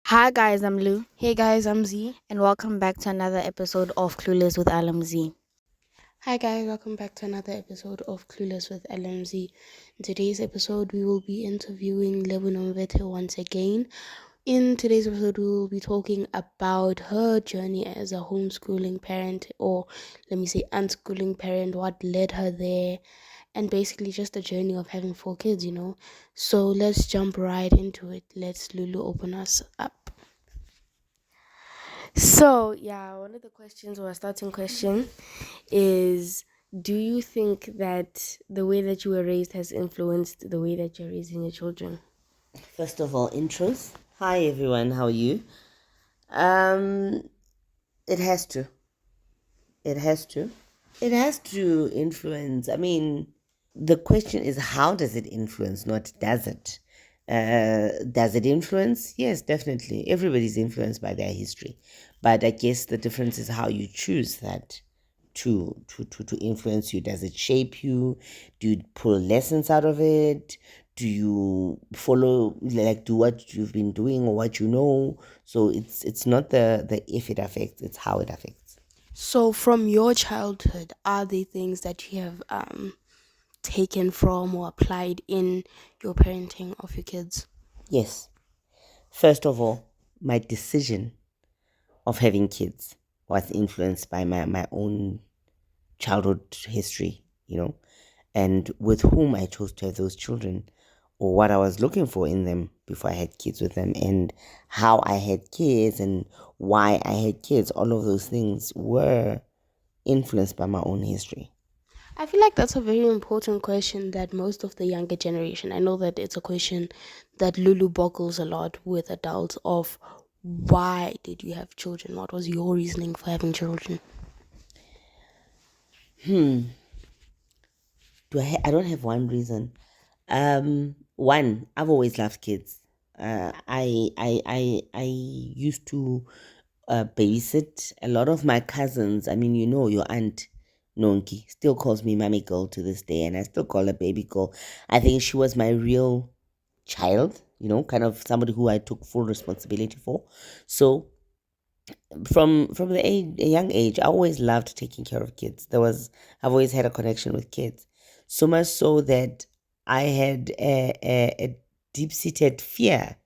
Hi guys, I'm Lou, Hey guys, I'm Z. and welcome back to another episode of Clueless with Z. Hi guys, welcome back to another episode of Clueless with LMZ. In today's episode, we will be interviewing Lebo Nomvete once again. In today's episode, we will be talking about her journey as a homeschooling parent, or let me say unschooling parent, what led her there, and basically just the journey of having four kids. So let's jump right into it. Let's Lulu open us up. So, yeah, one of the questions or a starting question is, do you think that the way that you were raised has influenced the way that you're raising your children? First of all, intros. Hi everyone, how are you? Um, it has to. It has to. It has to influence. I mean, the question is how does it influence, not does it? Does it influence? Yes, definitely. Everybody's influenced by their history. But I guess the difference is how you choose that to influence you. Does it shape you? Do you pull lessons out of it? Do you follow, like, do what you've been doing or what you know? So it's not the if it affects, it's how it affects. So, from your childhood, are there things that you have taken from or applied in your parenting of your kids? Yes. First of all, my decision of having kids was influenced by my own childhood history, and with whom I chose to have those children, or what I was looking for in them before I had kids with them, and how I had kids and why I had kids. All of those things were influenced by my own history. I feel like that's a very important question that most of the younger generation, I know that it's a question that Lulu boggles a lot with adults of why did you have children? What was your reasoning for having children? I don't have one reason. One, I've always loved kids. I used to babysit a lot of my cousins. I mean, your aunt Nonki still calls me mommy girl to this day, and I still call her baby girl. I think she was my real child, kind of somebody who I took full responsibility for. So from a young age, I always loved taking care of kids. I've always had a connection with kids, so much so that I had a deep seated fear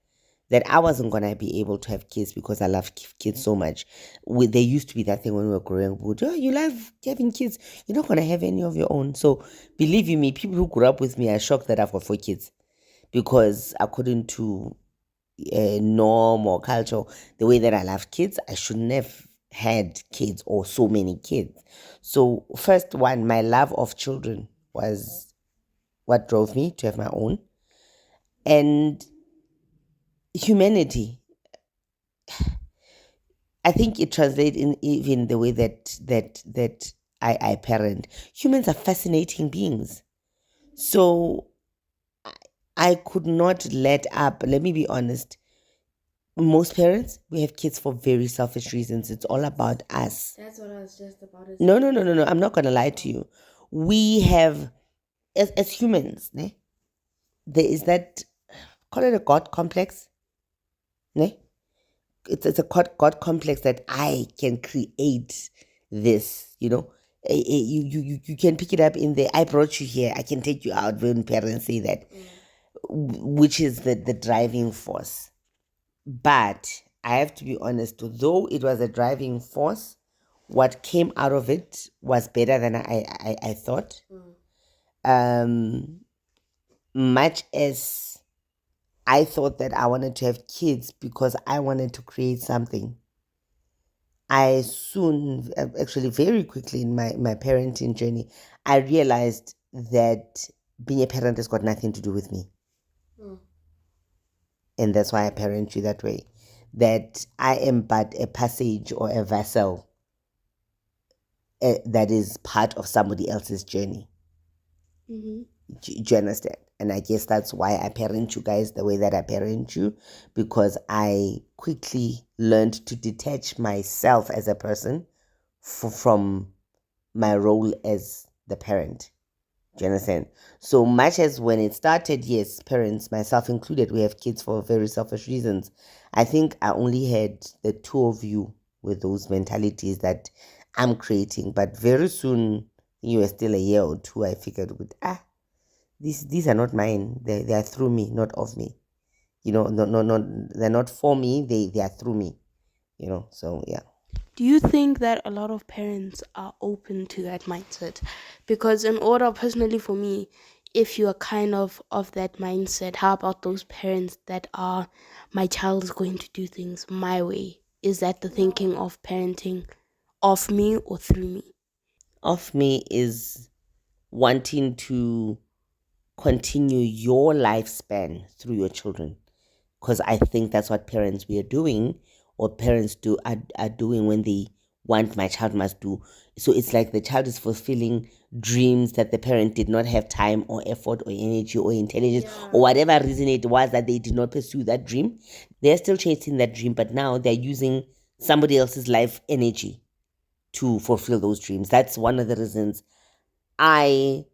that I wasn't gonna be able to have kids because I love kids so much. There used to be that thing when we were growing up. Oh, you love having kids. You're not gonna have any of your own. So believe you me, people who grew up with me are shocked that I've got four kids because according to norm or culture, the way that I love kids, I shouldn't have had kids or so many kids. So first one, my love of children was what drove me to have my own, and humanity. I think it translates in even the way that I parent. Humans are fascinating beings. So I could not let up. Let me be honest. Most parents, we have kids for very selfish reasons. It's all about us. That's what I was just about to No, say. no, no, no, no. I'm not gonna lie to you. We have, as humans, ne, there is that, call it a God complex, ne? It's a God complex that I can create this. You can pick it up in the I brought you here, I can take you out when parents say that, which is the driving force. But I have to be honest, though it was a driving force, what came out of it was better than I thought. Um, much as I thought that I wanted to have kids because I wanted to create something, I soon, actually very quickly in my parenting journey, I realized that being a parent has got nothing to do with me. Mm. And that's why I parent you that way. That I am but a passage or a vessel that is part of somebody else's journey. Mm-hmm. Do you understand? And I guess that's why I parent you guys the way that I parent you, because I quickly learned to detach myself as a person from my role as the parent. Do you understand? So much as when it started, yes, parents, myself included, we have kids for very selfish reasons. I think I only had the two of you with those mentalities that I'm creating. But very soon, you were still a year or two, I figured, these are not mine. They are through me, not of me. No, they're not for me. They are through me. So yeah. Do you think that a lot of parents are open to that mindset? Because in order, personally for me, if you are kind of that mindset, how about those parents that are, my child is going to do things my way? Is that the thinking of parenting of me or through me? Of me is wanting to continue your lifespan through your children, because I think that's what parents we are doing, or parents are doing when they want my child must do. So it's like the child is fulfilling dreams that the parent did not have time or effort or energy or intelligence or whatever reason it was that they did not pursue that dream. They're still chasing that dream, but now they're using somebody else's life energy to fulfill those dreams. That's one of the reasons I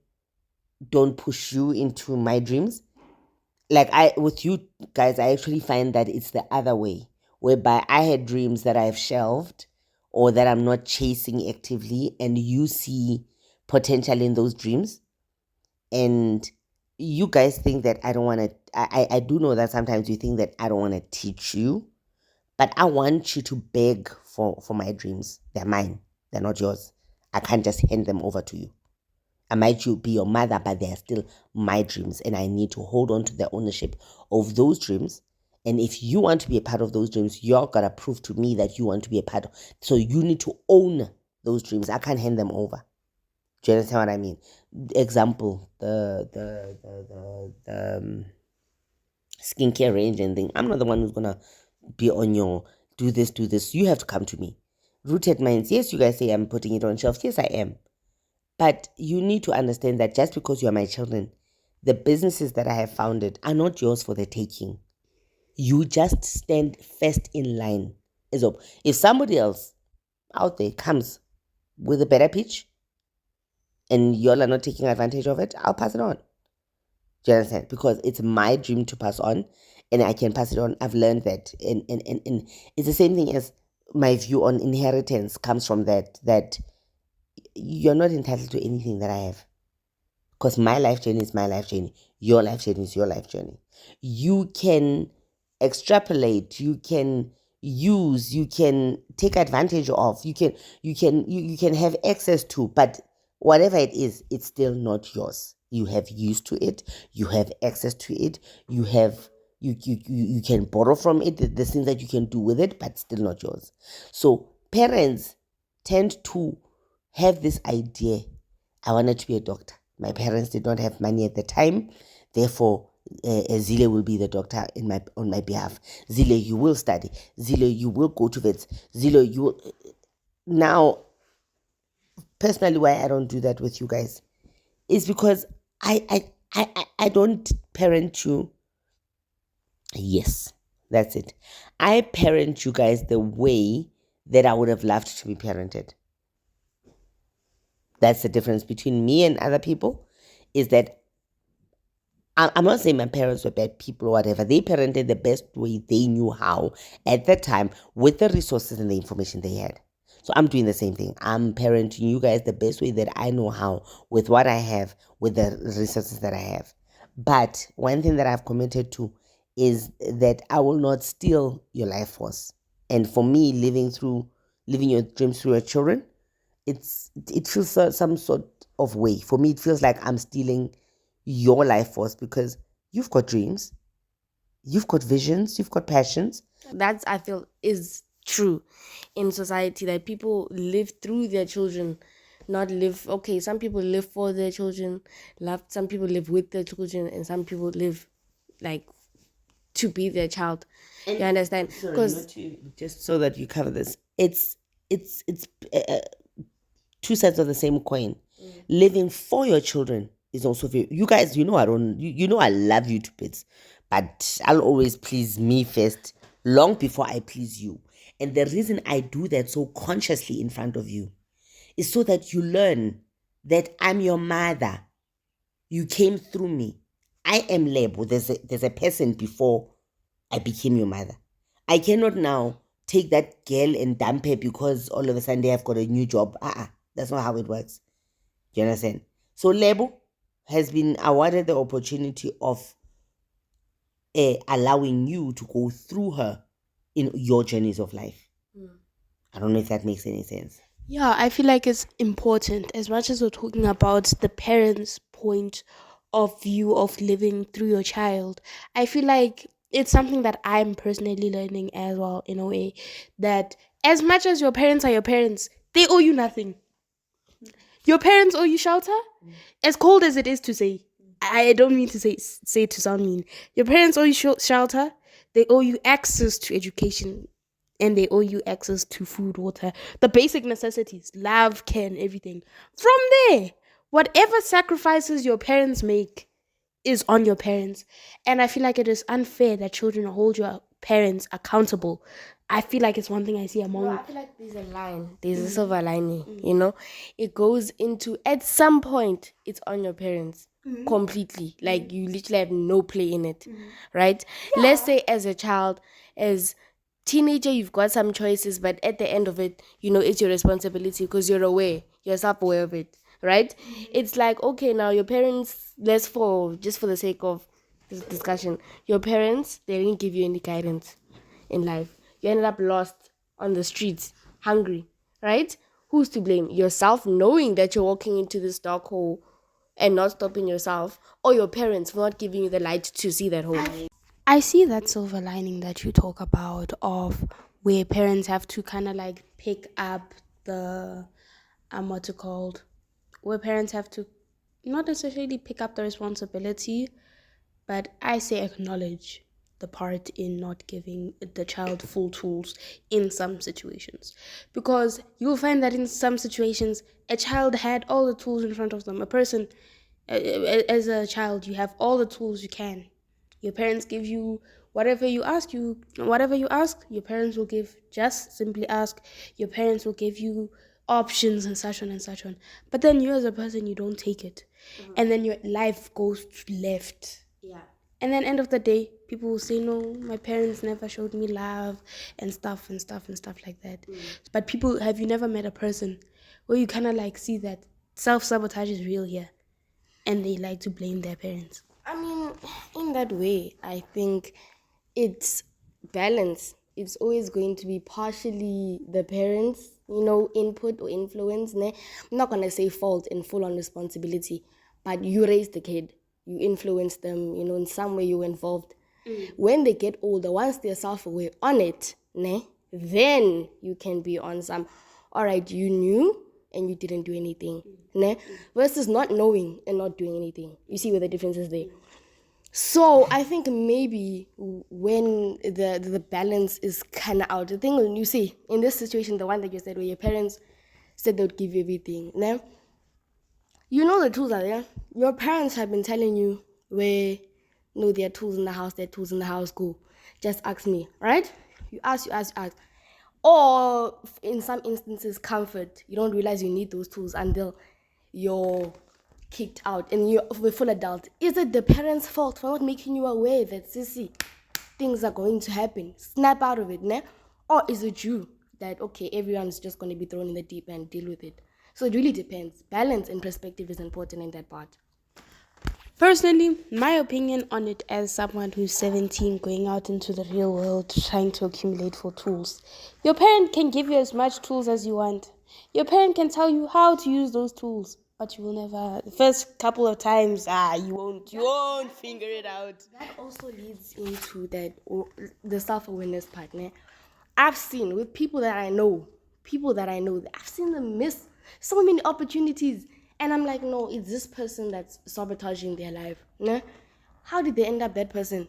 don't push you into my dreams. Like, I with you guys, I actually find that it's the other way, whereby I had dreams that I've shelved or that I'm not chasing actively, and you see potential in those dreams, and you guys think that I don't want to. I do know that sometimes you think that I don't want to teach you, but I want you to beg for my dreams. They're mine. They're not yours. I can't just hand them over to you. I might be your mother, but they are still my dreams, and I need to hold on to the ownership of those dreams. And if you want to be a part of those dreams, you're gonna prove to me that you want to be a part of. So you need to own those dreams. I can't hand them over. Do you understand what I mean? Example: the skincare range and thing. I'm not the one who's gonna be on your do this, do this. You have to come to me. Rooted minds. Yes, you guys say I'm putting it on shelves. Yes, I am. But you need to understand that just because you are my children, the businesses that I have founded are not yours for the taking. You just stand first in line. So if somebody else out there comes with a better pitch and y'all are not taking advantage of it, I'll pass it on. Do you understand? Because it's my dream to pass on, and I can pass it on. I've learned that. And it's the same thing as my view on inheritance comes from that you're not entitled to anything that I have. Because my life journey is my life journey. Your life journey is your life journey. You can extrapolate, you can use, you can take advantage of, you can have access to, but whatever it is, it's still not yours. You have used to it, you have access to it, you can borrow from it, the things that you can do with it, but still not yours. So parents tend to have this idea. I wanted to be a doctor. My parents did not have money at the time. Therefore, Zile will be the doctor on my behalf. Zile, you will study. Zile, you will go to vets. Zile, you will. Now, personally, why I don't do that with you guys is because I don't parent you. Yes, that's it. I parent you guys the way that I would have loved to be parented. That's the difference between me and other people, is that I'm not saying my parents were bad people or whatever. They parented the best way they knew how at the time with the resources and the information they had. So I'm doing the same thing. I'm parenting you guys the best way that I know how with what I have, with the resources that I have. But one thing that I've committed to is that I will not steal your life force. And for me, living your dreams through your children, it feels some sort of way. For me, it feels like I'm stealing your life force, because you've got dreams, you've got visions, you've got passions. That's, I feel, is true in society, that people live through their children, not live. Okay, some people live for their children, some people live with their children, and some people live like to be their child. You understand? Sorry, Because just so that you cover this, it's two sides of the same coin. Living for your children is also very. You guys, I don't. You know I love you to bits, but I'll always please me first, long before I please you. And the reason I do that so consciously in front of you is so that you learn that I'm your mother. You came through me. I am Lebo. There's a person before I became your mother. I cannot now take that girl and dump her because all of a sudden they have got a new job. That's not how it works. Do you understand? So Lebo has been awarded the opportunity of allowing you to go through her in your journeys of life. I don't know if that makes any sense. Yeah, I feel like it's important as much as we're talking about the parents' point of view of living through your child. I feel like it's something that I'm personally learning as well, in a way that as much as your parents are your parents, they owe you nothing. Your parents owe you shelter, as cold as it is to say. I don't mean to say to sound mean. Your parents owe you shelter. They owe you access to education, and they owe you access to food, water, the basic necessities, love, care, and everything. From there, whatever sacrifices your parents make is on your parents. And I feel like it is unfair that children hold your parents accountable. I feel like it's one thing I see among. No, I feel like there's a line, there's a silver lining, you know? It goes into, at some point, it's on your parents completely. Like, you literally have no play in it, right? Let's say, as a child, as teenager, you've got some choices, but at the end of it, you know, it's your responsibility because you're aware, you're self-aware of it, right? It's like, okay, now your parents, just for the sake of this discussion, your parents, they didn't give you any guidance in life. You ended up lost on the streets, hungry, right? Who's to blame? Yourself, knowing that you're walking into this dark hole and not stopping yourself, or your parents for not giving you the light to see that hole. I see that silver lining that you talk about of where parents have to kind of like pick up the what's it called? Where parents have to not necessarily pick up the responsibility, but I say acknowledge the part in not giving the child full tools in some situations. Because you'll find that in some situations, a child had all the tools in front of them. A person, as a child, you have all the tools you can. Your parents give you whatever you ask, your parents will give. Just simply ask. Your parents will give you options and such on and such on. But then you as a person, you don't take it. And then your life goes left. Yeah. And then end of the day, people will say, no, my parents never showed me love and stuff like that. But people, have you never met a person where you kind of like see that self-sabotage is real here and they like to blame their parents? I mean, in that way, I think it's balance. It's always going to be partially the parents, you know, input or influence. Ne? I'm not going to say fault and full on responsibility, but you raised the kid. You influenced them, you know, in some way you were involved. When they get older, once they're self-aware on it, ne, then you can be on some, all right, you knew and you didn't do anything, ne? Versus not knowing and not doing anything. You see where the difference is there. So I think maybe when the balance is kind of out, the thing when you see in this situation, the one that you said where your parents said they would give you everything, ne? You know the tools are there. Your parents have been telling you where, no, there are tools in the house, there are tools in the house, go. Just ask me, right? You ask. Or in some instances, comfort. You don't realize you need those tools until you're kicked out and you're a full adult. Is it the parents' fault for not making you aware that, sissy, things are going to happen? Snap out of it, ne? Or is it you that, okay, everyone's just going to be thrown in the deep end, deal with it? So it really depends. Balance and perspective is important in that part. Personally, my opinion on it as someone who's 17 going out into the real world trying to accumulate for tools. Your parent can give you as much tools as you want. Your parent can tell you how to use those tools, but you will never, the first couple of times, you won't figure it out. That also leads into that the self-awareness part. Ne? I've seen with people that I know, I've seen them miss so many opportunities. And I'm like, no, it's this person that's sabotaging their life. Ne? How did they end up that person?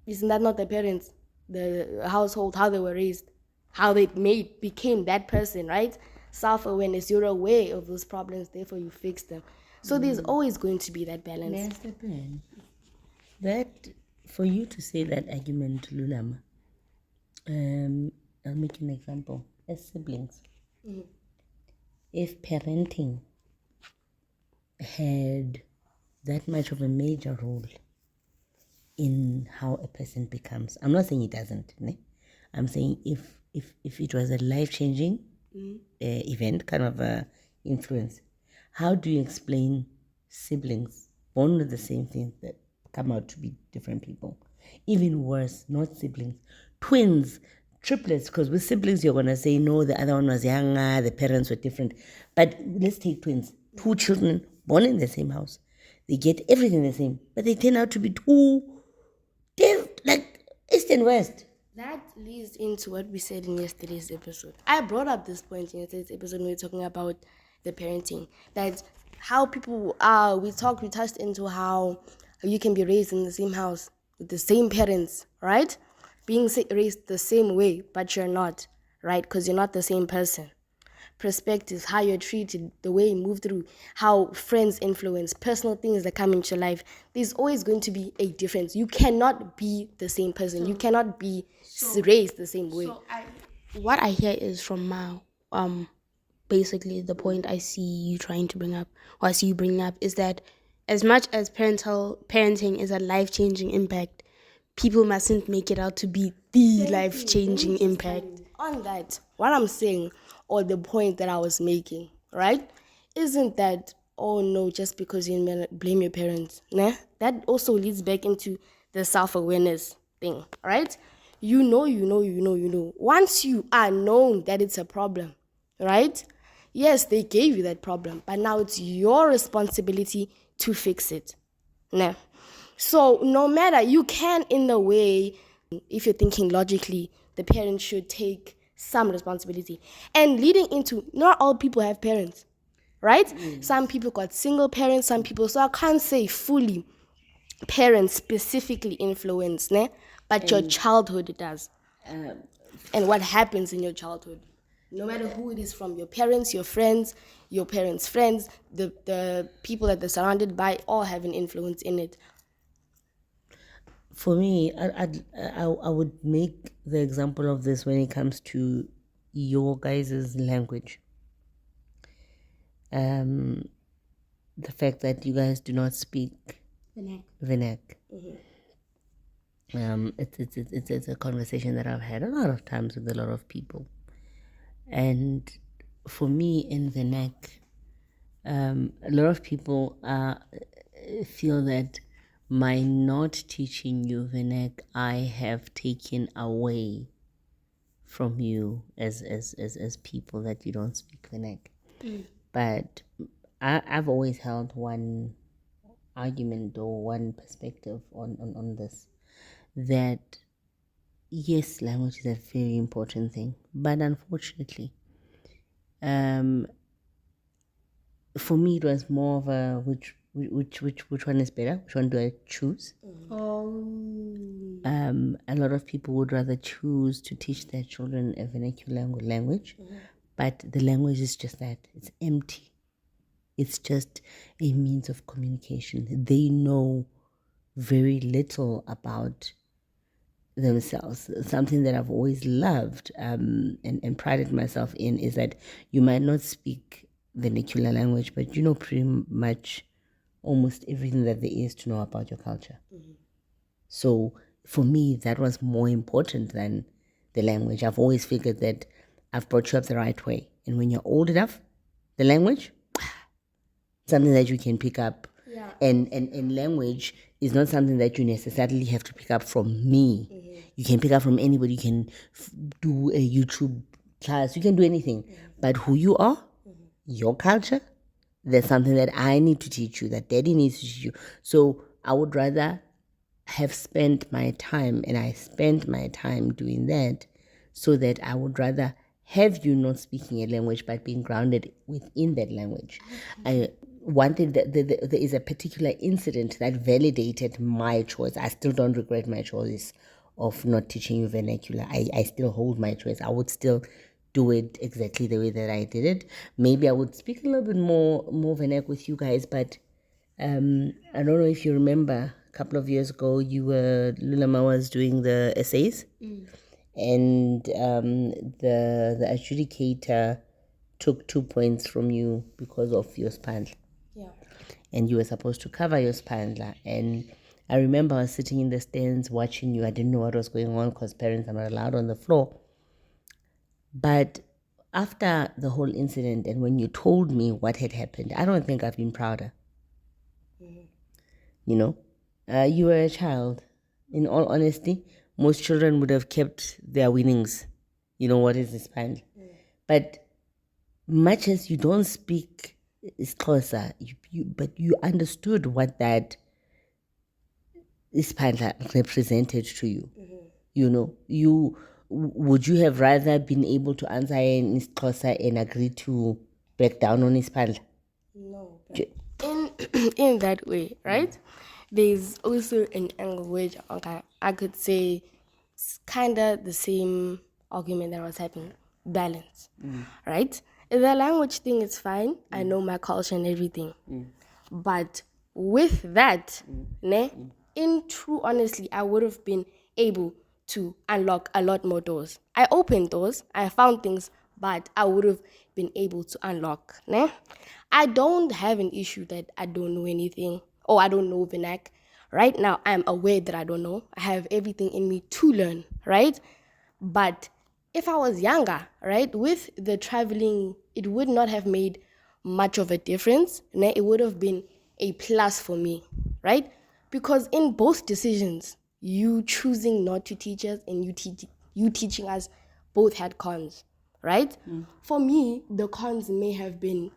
Isn't that not the parents, the household, how they were raised, how they became that person, right? Self-awareness, you're aware of those problems, therefore you fix them. So there's always going to be that balance. There's the pen. That, for you to say that argument, Lulama, I'll make an example. As siblings, if parenting had that much of a major role in how a person becomes. I'm not saying it doesn't. Ne? I'm saying if it was a life-changing event, kind of a influence, how do you explain siblings born with the same thing that come out to be different people? Even worse, not siblings, twins, triplets, because with siblings you're going to say, no, the other one was younger, the parents were different. But let's take twins, two children born in the same house. They get everything the same, but they turn out to be two, like East and West. That leads into what we said in yesterday's episode. I brought up this point in yesterday's episode when we were talking about the parenting. That how people are, we touched into how you can be raised in the same house with the same parents, right? Being raised the same way, but you're not, right? Because you're not the same person. Perspectives, how you're treated, the way you move through, how friends influence, personal things that come into your life. There's always going to be a difference. You cannot be the same person. You cannot be raised the same way. So what I hear is from Mao, basically the point I see you trying to bring up, or I see you bringing up, is that as much as parenting is a life-changing impact, people mustn't make it out to be the life-changing impact. On that, what I'm saying, or the point that I was making, right, isn't that, oh no, just because you blame your parents, nah? That also leads back into the self-awareness thing, right? You know. Once you are known that it's a problem, right? Yes, they gave you that problem, but now it's your responsibility to fix it. Nah. So no matter, you can, in the way, if you're thinking logically, the parents should take some responsibility. And leading into, not all people have parents, right? Some people got single parents, some people, so I can't say fully parents specifically influence, ne? But your childhood does. And what happens in your childhood. No matter who it is from, your parents, your friends, your parents' friends, the people that they're surrounded by, all have an influence in it. For me, I would make the example of this when it comes to your guys' language. The fact that you guys do not speak Vernac. It's a conversation that I've had a lot of times with a lot of people. And for me, in Vernac, a lot of people feel that by not teaching you Vernac, I have taken away from you as people that you don't speak Vernac. But I've always held one argument or one perspective on this, that yes, language is a very important thing, but unfortunately, for me it was more of a which one is better, which one do I choose. A lot of people would rather choose to teach their children a vernacular language, but the language is just that, it's empty. It's just a means of communication. They know very little about themselves. Something that I've always loved and prided myself in is that you might not speak vernacular language, but you know pretty much almost everything that there is to know about your culture. So for me, that was more important than the language. I've always figured that I've brought you up the right way. And when you're old enough, the language, something that you can pick up. Yeah. And language is not something that you necessarily have to pick up from me. You can pick up from anybody. You can do a YouTube class. You can do anything. But who you are, your culture, there's something that I need to teach you, that daddy needs to teach you. So I would rather have spent my time, and I spent my time doing that, so that I would rather have you not speaking a language but being grounded within that language. I wanted that there is a particular incident that validated my choice. I still don't regret my choice of not teaching you vernacular. I still hold my choice. I would still do it exactly the way that I did it. Maybe I would speak a little bit more vernac with you guys, but I don't know if you remember, a couple of years ago, Lulama was doing the essays, and the adjudicator took 2 points from you because of your span. Yeah. and you were supposed to cover your spandla. And I remember I was sitting in the stands watching you. I didn't know what was going on because parents are not allowed on the floor. But after the whole incident and when you told me what had happened, I don't think I've been prouder. You know, you were a child. In all honesty, most children would have kept their winnings. You know, what is this spandla? But much as you don't speak Xhosa, but you understood what that Ispandla represented to you. You know, would you have rather been able to answer in Xhosa and agree to back down on Ispandla? No, but in that way, right? There's also an angle which, okay, I could say it's kind of the same argument that was happening. Balance, right? The language thing is fine. I know my culture and everything. But with that, in true honesty, I would have been able to unlock a lot more doors. I opened doors, I found things, but I would have been able to unlock. I don't have an issue that I don't know anything or I don't know vernac. Right now, I'm aware that I don't know. I have everything in me to learn, right? But if I was younger, right, with the traveling, it would not have made much of a difference. It would have been a plus for me, right? Because in both decisions, you choosing not to teach us and you teaching us both had cons, right? For me, the cons may have been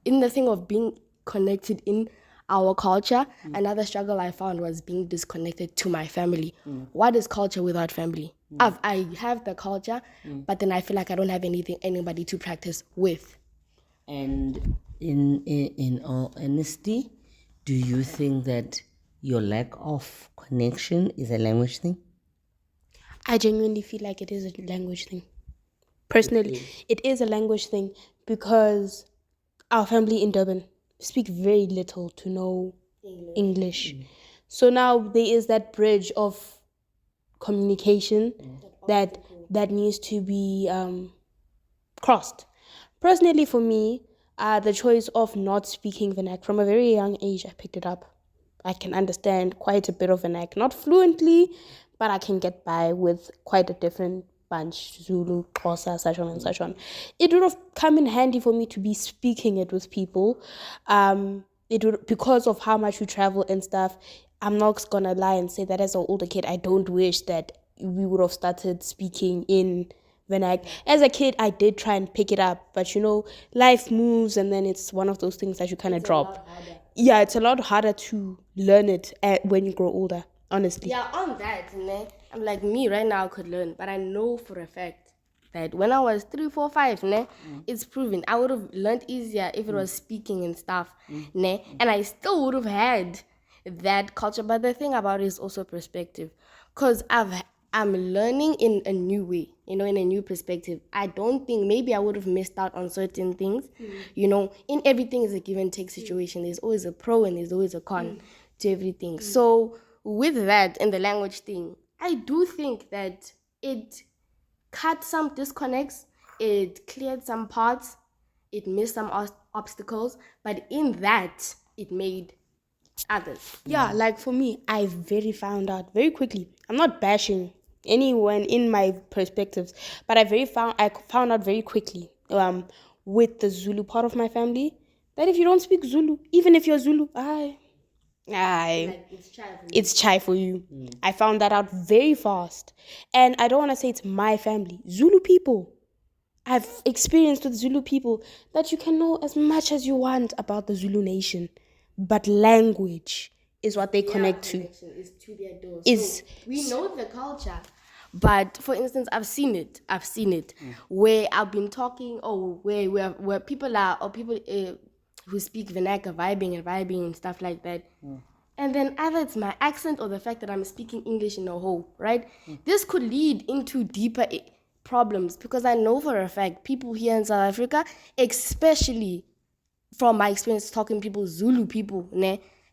in the thing of being connected in our culture. Another struggle I found was being disconnected to my family. What is culture without family? I have the culture, but then I feel like I don't have anybody to practice with. And in all honesty, do you think that your lack of connection is a language thing? I genuinely feel like it is a language thing. Personally, it is a language thing because our family in Durban speak very little to no English. So now there is that bridge of communication that needs to be crossed. Personally, for me, the choice of not speaking vernac from a very young age, I picked it up. I can understand quite a bit of vernac, not fluently, but I can get by with quite a different bunch, Zulu, Xhosa, such on and such on. It would have come in handy for me to be speaking it with people. It would, because of how much we travel and stuff. I'm not gonna lie and say that as an older kid, I don't wish that we would have started speaking in vernac. As a kid, I did try and pick it up, but life moves, and then it's one of those things that you kind of drop. Yeah, it's a lot harder to learn it when you grow older, honestly. Yeah, on that, I'm like me right now could learn, but I know for a fact that when I was 3, 4, 5, it's proven I would have learned easier if it was speaking and stuff, and I still would have had that culture. But the thing about it is also perspective, because I'm learning in a new way, in a new perspective. I don't think maybe I would have missed out on certain things. In everything is a give and take situation. There's always a pro and there's always a con to everything. So with that and the language thing, I do think that it cut some disconnects, it cleared some parts, it missed some obstacles, but in that, it made others. Yeah, like for me, I very found out very quickly. I'm not bashing anyone in my perspectives, but I found out very quickly with the Zulu part of my family that if you don't speak Zulu, even if you're Zulu, Like, it's chai for you. I found that out very fast. And I don't want to say it's my family. Zulu people. I've experienced with Zulu people that you can know as much as you want about the Zulu nation. But language is what they connect to. Is to their door. Is So we know the culture. But for instance, I've seen it where I've been talking, where people are, or people who speak vernacular, vibing and stuff like that. And then either it's my accent or the fact that I'm speaking English in a whole, right? This could lead into deeper problems, because I know for a fact people here in South Africa, especially from my experience talking to people, Zulu people,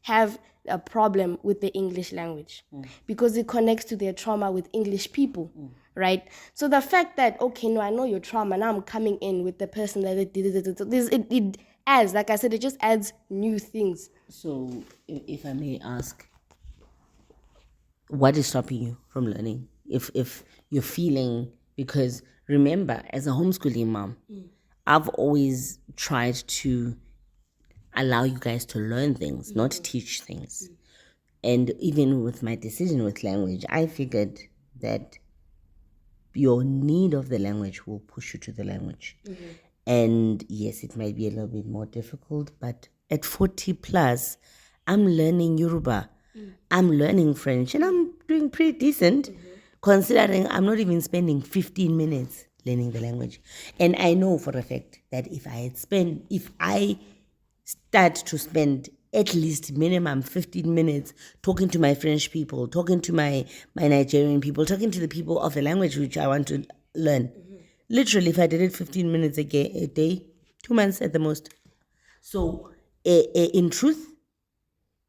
have a problem with the English language because it connects to their trauma with English people, right? So the fact that, okay, no, I know your trauma, now I'm coming in with the person that did it adds, like I said, it just adds new things. So, if I may ask, what is stopping you from learning? If you're feeling, because remember, as a homeschooling mom, I've always tried to allow you guys to learn things, not teach things. And even with my decision with language, I figured that your need of the language will push you to the language. And yes, it might be a little bit more difficult, but at 40 plus, I'm learning Yoruba. I'm learning French, and I'm doing pretty decent, considering I'm not even spending 15 minutes learning the language. And I know for a fact that if I start to spend at least minimum 15 minutes talking to my French people, talking to my Nigerian people, talking to the people of the language which I want to learn. Literally, if I did it 15 minutes a day, 2 months at the most. So, in truth,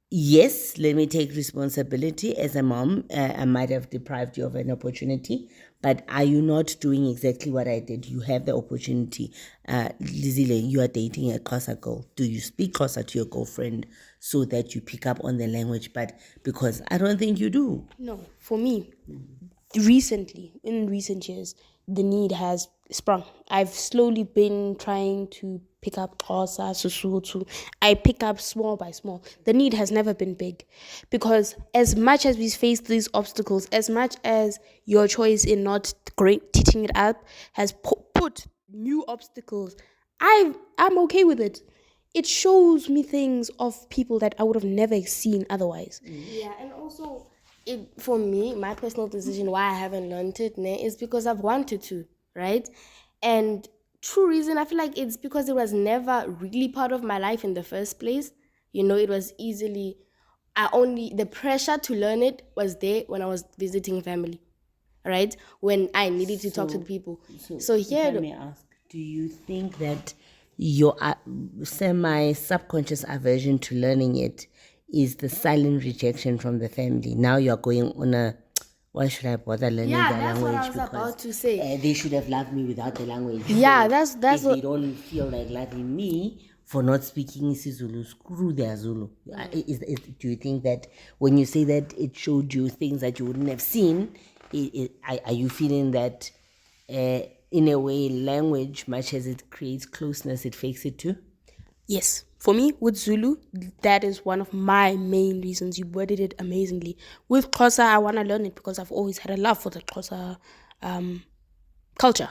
yes, let me take responsibility. As a mom, I might have deprived you of an opportunity, but are you not doing exactly what I did? You have the opportunity. Lizile, you are dating a Xhosa girl. Do you speak Xhosa to your girlfriend so that you pick up on the language? But because I don't think you do. No, for me, in recent years, the need has sprung. I've slowly been trying to pick up Xhosa, Sesotho. I pick up small by small. The need has never been big, because as much as we face these obstacles, as much as your choice in not teaching it up has put new obstacles, I'm okay with it. It shows me things of people that I would have never seen otherwise. Yeah, and also, for me, my personal decision why I haven't learned it is because I've wanted to, right? And true reason, I feel like it's because it was never really part of my life in the first place. It was the pressure to learn it was there when I was visiting family, right? When I needed to talk to the people. So If I here, may ask, do you think that your semi-subconscious aversion to learning it is the silent rejection from the family? Now you're going on a, why should I bother learning yeah, their that's what I language? was about to say. They should have loved me without the language. Yeah, So that's if what. they don't feel like loving me for not speaking isiZulu, screw their Zulu. Do you think that when you say that it showed you things that you wouldn't have seen, are you feeling that in a way language, much as it creates closeness, it fakes it too? Yes, for me, with Zulu, that is one of my main reasons. You worded it amazingly. With Xhosa, I want to learn it because I've always had a love for the Xhosa culture.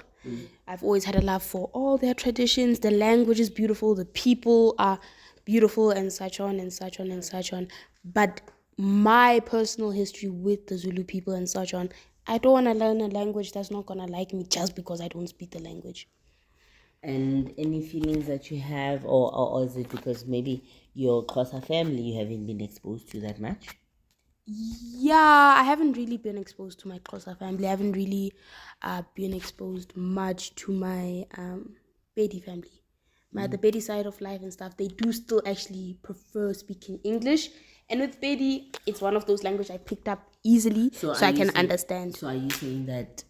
I've always had a love for all their traditions. The language is beautiful. The people are beautiful, and such on and such on and such on. But my personal history with the Zulu people and such on, I don't want to learn a language that's not going to like me just because I don't speak the language. And any feelings that you have, or is it because maybe your Xhosa family you haven't been exposed to that much? Yeah, I haven't really been exposed to my Xhosa family. I haven't really been exposed much to my Bedi family. The Bedi side of life and stuff, they do still actually prefer speaking English. And with Bedi, it's one of those languages I picked up easily, so I can understand. So are you saying that,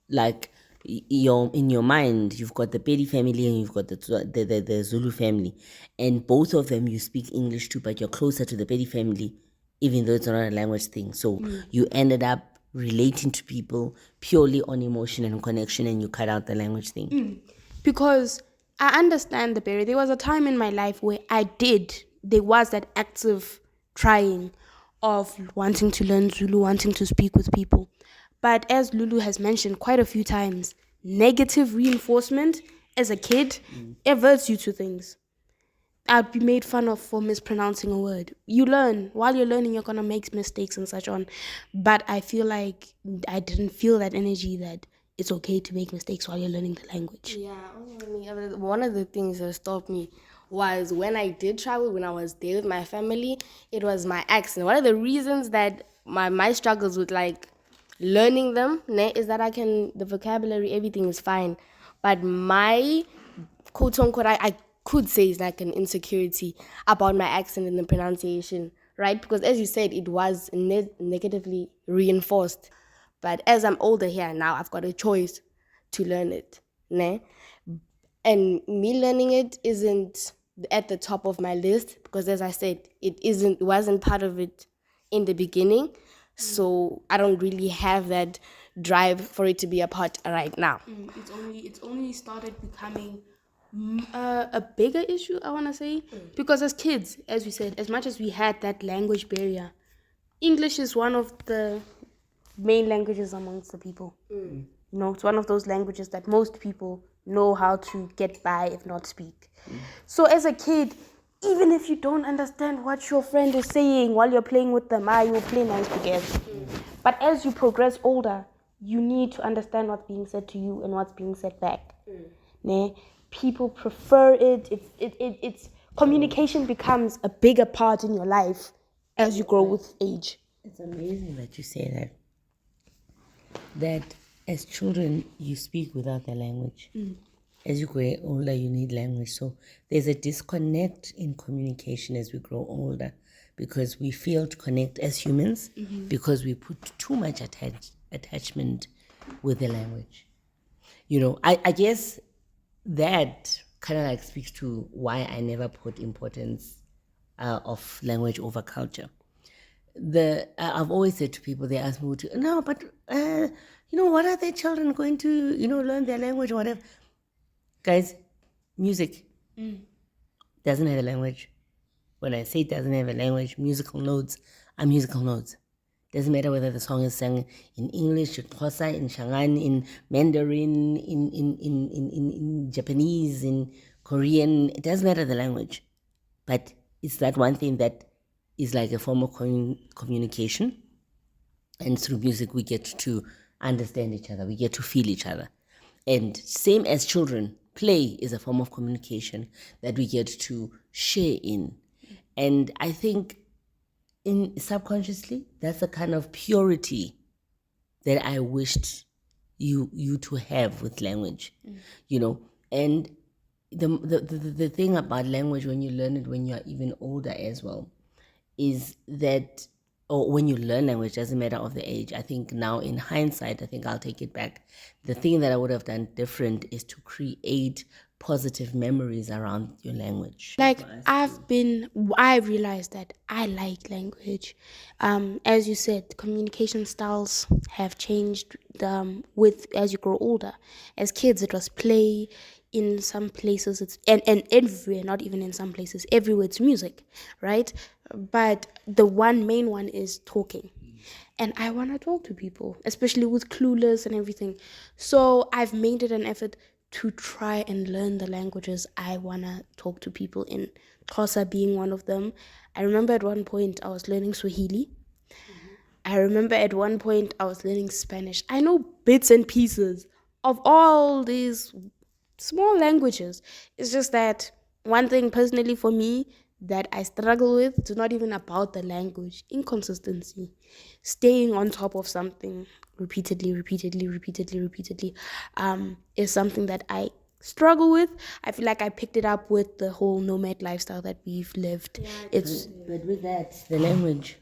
like, in your mind, you've got the Pedi family and you've got the Zulu family, and both of them you speak English to, but you're closer to the Pedi family, even though it's not a language thing. So you ended up relating to people purely on emotion and connection, and you cut out the language thing. Because I understand the barrier. There was a time in my life where there was that active trying of wanting to learn Zulu, wanting to speak with people. But as Lulu has mentioned quite a few times, negative reinforcement as a kid averts you to things. I'd be made fun of for mispronouncing a word. You learn. While you're learning, you're going to make mistakes and such on. But I feel like I didn't feel that energy that it's okay to make mistakes while you're learning the language. Yeah, one of the things that stopped me was when I did travel, when I was there with my family, it was my accent. One of the reasons that my struggles with like learning them is that the vocabulary, everything is fine. But my quote unquote, I could say is like an insecurity about my accent and the pronunciation, right? Because as you said, it was negatively reinforced. But as I'm older here now, I've got a choice to learn it, ne? And me learning it isn't at the top of my list because, as I said, it wasn't part of it in the beginning. So I don't really have that drive for it to be a part right now. It's only started becoming a bigger issue, I want to say, because as kids, as we said, as much as we had that language barrier, English is one of the main languages amongst the people. You know, it's one of those languages that most people know how to get by, if not speak. So as a kid, even if you don't understand what your friend is saying while you're playing with them, you will play nice together. But as you progress older, you need to understand what's being said to you and what's being said back. Ne? People prefer it. It's communication becomes a bigger part in your life as you grow with age. It's amazing that you say that. That as children, you speak without their language. As you grow older, you need language. So there's a disconnect in communication as we grow older because we fail to connect as humans because we put too much attachment with the language. You know, I guess that kind of like speaks to why I never put importance of language over culture. I've always said to people, they ask me, no, but what are their children going to, learn their language or whatever? Guys, music doesn't have a language. When I say it doesn't have a language, musical notes are musical notes. Doesn't matter whether the song is sung in English, in Xhosa, in Shangan, in Mandarin, in Japanese, in Korean. It doesn't matter the language. But it's that one thing that is like a form of communication. And through music, we get to understand each other. We get to feel each other. And same as children, play is a form of communication that we get to share in. And I think subconsciously, that's the kind of purity that I wished you to have with language, And the thing about language when you learn it when you're even older as well is that, or when you learn language, doesn't matter of the age. I think now in hindsight, I think I'll take it back. The thing that I would have done different is to create positive memories around your language. Like I realized that I like language. As you said, communication styles have changed with as you grow older. As kids, it was play. In some places, it's and everywhere, not even in some places, everywhere it's music, right? But the main one is talking. And I want to talk to people, especially with Clueless and everything. So I've made it an effort to try and learn the languages I want to talk to people in, Xhosa being one of them. I remember at one point I was learning Swahili. I remember at one point I was learning Spanish. I know bits and pieces of all these small languages. It's just that one thing personally for me that I struggle with, it's not even about the language, inconsistency. Staying on top of something repeatedly, is something that I struggle with. I feel like I picked it up with the whole nomad lifestyle that we've lived. But with that, the language,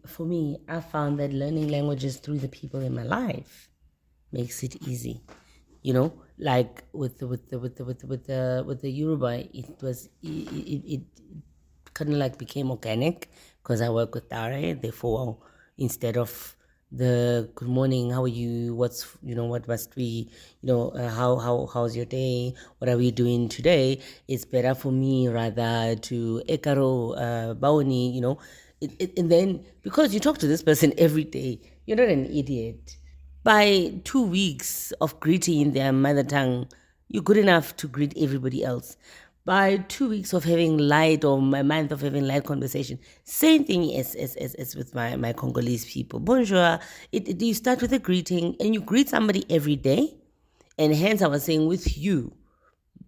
for me, I found that learning languages through the people in my life makes it easy. Like with the Yoruba, it kind of like became organic because I work with Dare. Therefore, instead of the good morning, how are you? What must we? How's your day? What are we doing today? It's better for me rather to ekaro baoni. And then because you talk to this person every day, you're not an idiot. By 2 weeks of greeting in their mother tongue, you're good enough to greet everybody else. By 2 weeks of having light or a month of having light conversation, same thing as with my Congolese people. Bonjour. You start with a greeting and you greet somebody every day. And hence I was saying with you,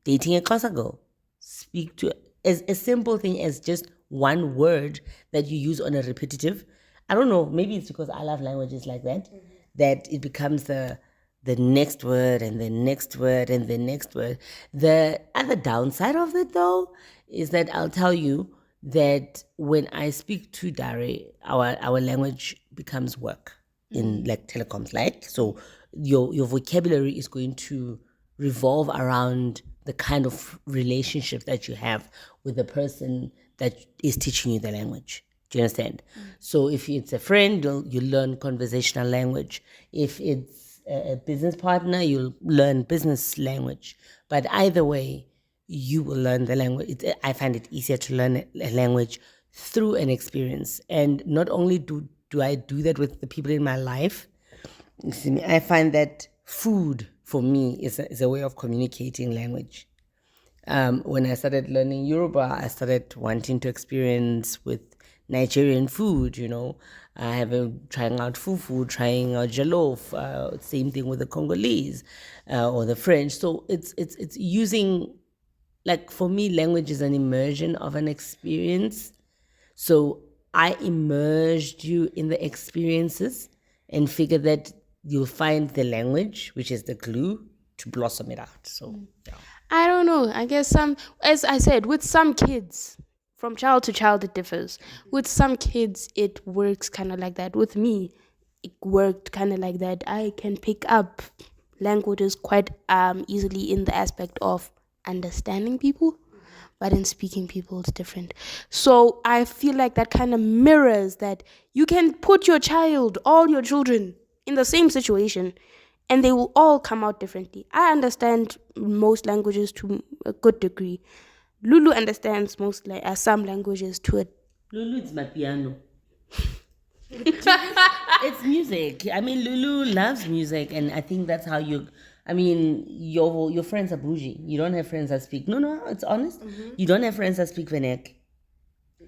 dating a Xhosa girl, speak to as a simple thing as just one word that you use on a repetitive. I don't know, maybe it's because I love languages like that, that it becomes the next word and the next word and the next word. The other downside of it though is that I'll tell you that when I speak to Dare, our language becomes work in like telecoms, like so your vocabulary is going to revolve around the kind of relationship that you have with the person that is teaching you the language. Do you understand? So if it's a friend, you learn conversational language. If it's a business partner, you'll learn business language. But either way, you will learn the language. I find it easier to learn a language through an experience. And not only do I do that with the people in my life, you see me, I find that food for me is a way of communicating language. When I started learning Yoruba, I started wanting to experience with Nigerian food, I have been trying out fufu, trying out jollof, same thing with the Congolese or the French. So it's using, like, for me, language is an immersion of an experience. So I immersed you in the experiences and figure that you'll find the language, which is the glue, to blossom it out. So, yeah. I don't know. I guess as I said, with some kids, from child to child, it differs. With some kids, it works kind of like that. With me, it worked kind of like that. I can pick up languages quite easily in the aspect of understanding people, but in speaking people, it's different. So I feel like that kind of mirrors that you can put your child, all your children, in the same situation, and they will all come out differently. I understand most languages to a good degree. Lulu understands some languages to a. Lulu is my piano. It's music. I mean, Lulu loves music, and I think that's how you. I mean, your friends are bougie. You don't have friends that speak. No, it's honest. You don't have friends that speak vernac.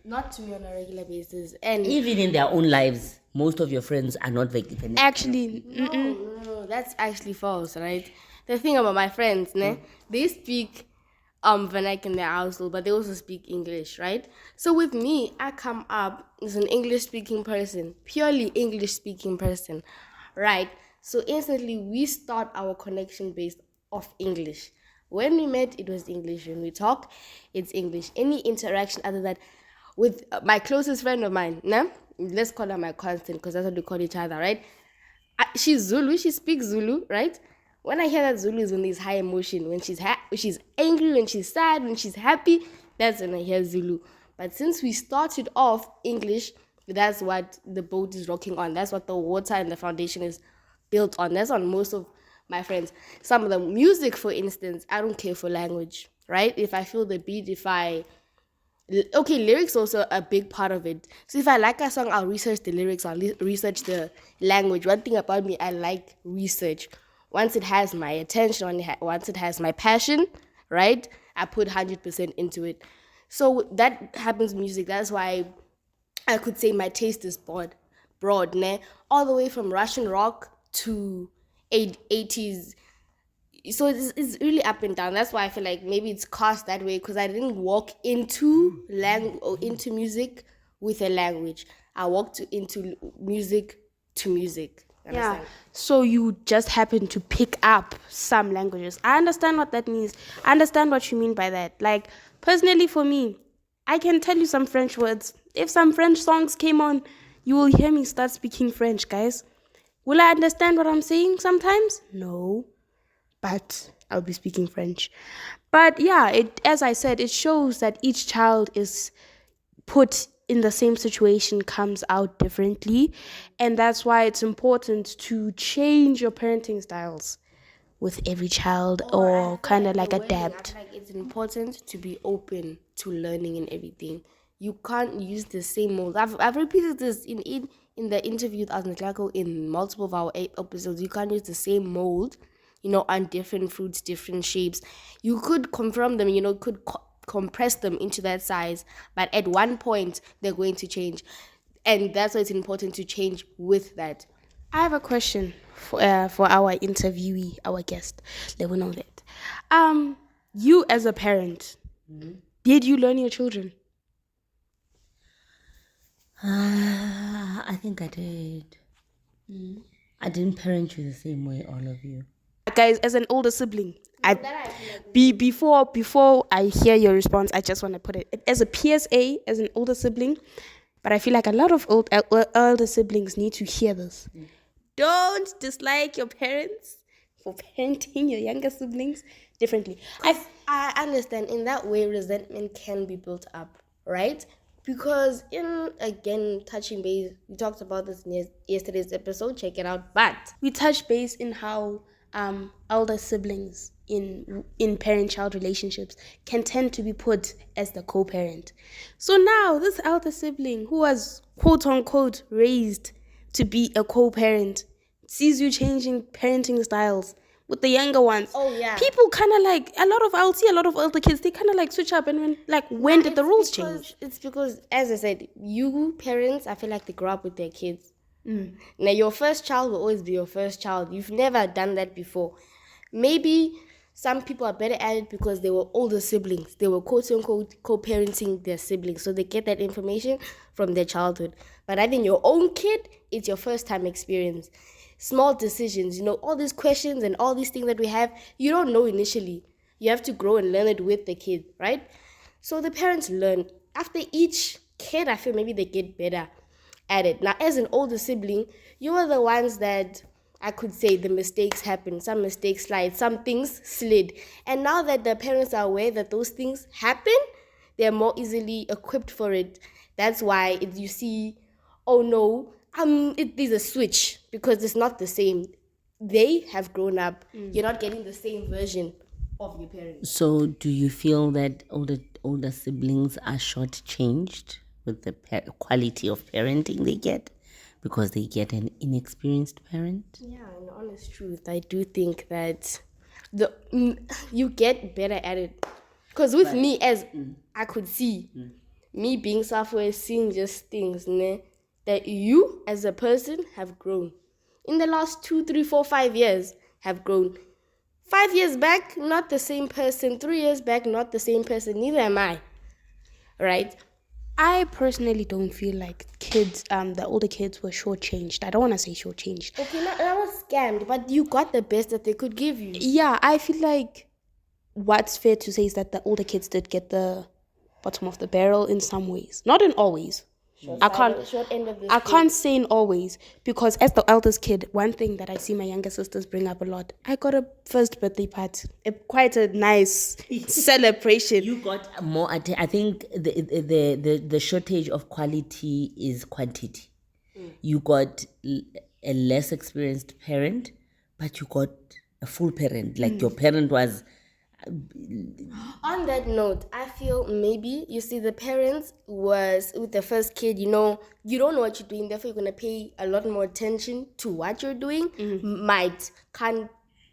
Not to me on a regular basis. And Even in their own lives, most of your friends are not vernac. Actually, no, that's actually false, right? The thing about my friends, they speak vernac in their household, but they also speak English, right? So with me, I come up as an English speaking person, purely English speaking person, right? So instantly we start our connection based off English. When we met, it was English. When we talk, it's English. Any interaction other than with my closest friend of mine, let's call her my constant because that's what we call each other, right? She's Zulu. She speaks Zulu, right? When I hear that Zulu is when there's high emotion, when she's she's angry, when she's sad, when she's happy, that's when I hear Zulu. But since we started off English, that's what the boat is rocking on. That's what the water and the foundation is built on. That's on most of my friends. Some of the music, for instance, I don't care for language, right? If I feel the beat, lyrics also a big part of it. So if I like a song, I'll research the lyrics, I'll research the language. One thing about me, I like research. Once it has my attention, once it has my passion, right, I put 100% into it. So that happens with music. That's why I could say my taste is broad, all the way from Russian rock to 80s. So it's really up and down. That's why I feel like maybe it's cast that way, because I didn't walk into into music with a language. I walked into music to music. yeah. So you just happen to pick up some languages. I understand what that means. I understand what you mean by that. Like, personally for me, I can tell you some French words. If some French songs came on, you will hear me start speaking French, guys. Will I understand what I'm saying sometimes? No. But I'll be speaking French. But yeah, as I said, it shows that each child is put in the same situation, comes out differently. And that's why it's important to change your parenting styles with every child, or kind of like adapt. Like it's important to be open to learning and everything. You can't use the same mold. I've repeated this in the interview with Asnatlako in multiple of our episodes. You can't use the same mold, on different fruits, different shapes. You could confirm them, could compress them into that size, but at one point they're going to change, and that's why it's important to change with that. I have a question for our interviewee, our guest, Lebo Nomvete. You as a parent, did you learn your children? I think I did. I didn't parent you the same way, all of you. Guys, as an older sibling, before I hear your response, I just want to put it as a PSA, as an older sibling, but I feel like a lot of older siblings need to hear this. Don't dislike your parents for parenting your younger siblings. differently. I understand in that way resentment can be built up, right? Because again touching base, we talked about this in yesterday's episode. Check it out. But We touch base in how elder siblings in parent-child relationships can tend to be put as the co-parent. So now this elder sibling who was quote unquote raised to be a co-parent sees you changing parenting styles with the younger ones. Oh, yeah. People kind of like I'll see a lot of older kids. They kind of like switch up and when did the rules change? It's because, as I said, you parents, I feel like they grow up with their kids. Now, your first child will always be your first child. You've never done that before. Maybe some people are better at it because they were older siblings. They were quote-unquote co-parenting their siblings. So they get that information from their childhood. But I think your own kid, it's your first-time experience. Small decisions, all these questions and all these things that we have, you don't know initially. You have to grow and learn it with the kid, right? So the parents learn. After each kid, I feel maybe they get better at it. Now, as an older sibling, you are the ones that I could say the mistakes happen. Some mistakes slide, some things slid. And now that the parents are aware that those things happen, they're more easily equipped for it. That's why you see, oh no, there's a switch because it's not the same. They have grown up. You're not getting the same version of your parents. So, do you feel that older siblings are shortchanged with the quality of parenting they get because they get an inexperienced parent? Yeah, in honest truth, I do think that you get better at it. Because with me, as I could see, me being software, seeing just things, that you as a person have grown. In the last 2, 3, 4, 5 years, have grown. 5 years back, not the same person. 3 years back, not the same person. Neither am I. Right? I personally don't feel like the older kids were shortchanged. I don't want to say shortchanged. Okay, I was scammed, but you got the best that they could give you. Yeah, I feel like what's fair to say is that the older kids did get the bottom of the barrel in some ways. Not in all ways. I can't say in always because as the eldest kid, one thing that I see my younger sisters bring up a lot, I got a first birthday party, quite a nice celebration. You got more. I think the shortage of quality is quantity. You got a less experienced parent, but you got a full parent. Like your parent was. On that note, I feel maybe you see the parents was with the first kid, you don't know what you're doing, therefore you're gonna pay a lot more attention to what you're doing. Can't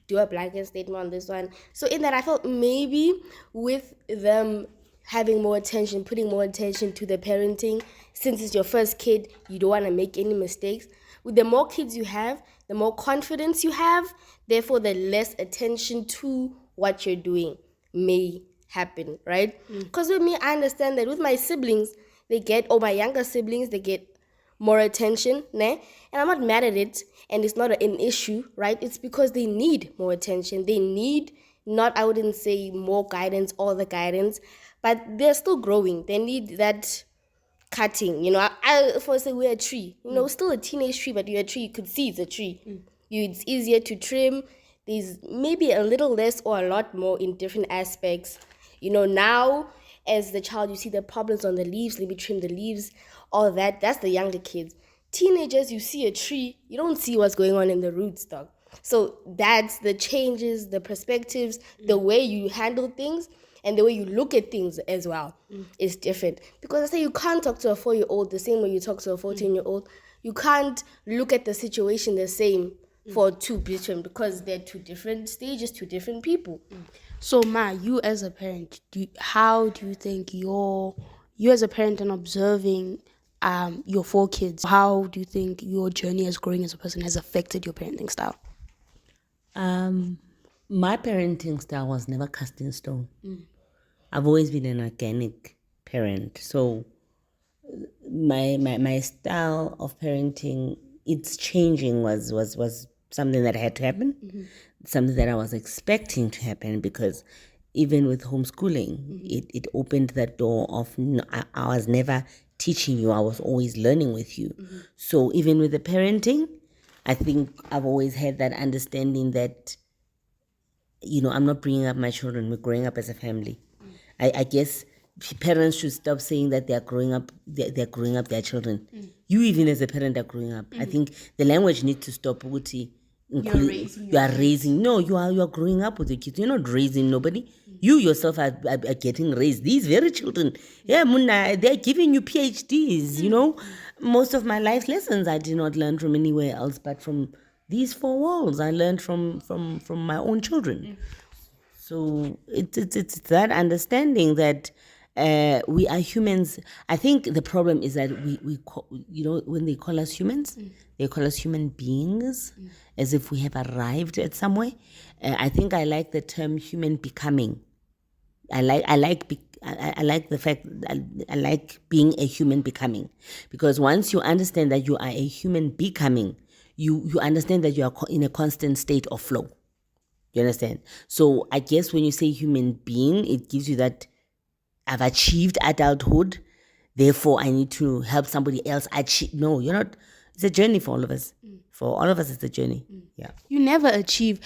do a blanket statement on this one. So in that, I felt maybe with them having more attention, putting more attention to the parenting, since it's your first kid, you don't want to make any mistakes. With the more kids you have, the more confidence you have, therefore the less attention to what you're doing may happen, right? Because with me, I understand that with my siblings, my younger siblings, they get more attention, and I'm not mad at it, and it's not an issue, right? It's because they need more attention. They need I wouldn't say more guidance, all the guidance, but they're still growing. They need that cutting, for say we're a tree, still a teenage tree, but you're a tree, you could see it's a tree. It's easier to trim. There's maybe a little less or a lot more in different aspects. Now as the child, you see the problems on the leaves, maybe trim the leaves, all that. That's the younger kids. Teenagers, you see a tree, you don't see what's going on in the roots, dog. So that's the changes, the perspectives, the way you handle things, and the way you look at things as well is different. Because I say you can't talk to a 4-year-old the same way you talk to a 14-year-old. You can't look at the situation the same for two different, because they're two different stages, two different people. So Ma, you as a parent, how do you think you as a parent and observing your 4 kids, how do you think your journey as growing as a person has affected your parenting style? My parenting style was never cast in stone. I've always been an organic parent. So my style of parenting, its changing was something that had to happen, something that I was expecting to happen, because even with homeschooling, it opened that door of I was never teaching you, I was always learning with you. So even with the parenting, I think I've always had that understanding that I'm not bringing up my children, we're growing up as a family. I guess parents should stop saying that they're growing up their children. You even as a parent are growing up. I think the language needs to stop. Ukuthi, you are raising. No, you are growing up with your kids. You're not raising nobody. You yourself are getting raised. These very children, yeah, Munna, they're giving you PhDs. Most of my life lessons I did not learn from anywhere else but from these four walls. I learned from my own children. So it's that understanding that we are humans. I think the problem is that we when they call us humans, they call us human beings, as if we have arrived at somewhere. I think I like the term human becoming. I like the fact I like being a human becoming, because once you understand that you are a human becoming, you understand that you are in a constant state of flow. You understand? So I guess when you say human being, it gives you that I've achieved adulthood, therefore I need to help somebody else achieve. No, you're not. It's a journey for all of us. For all of us, it's a journey. Yeah. You never achieve.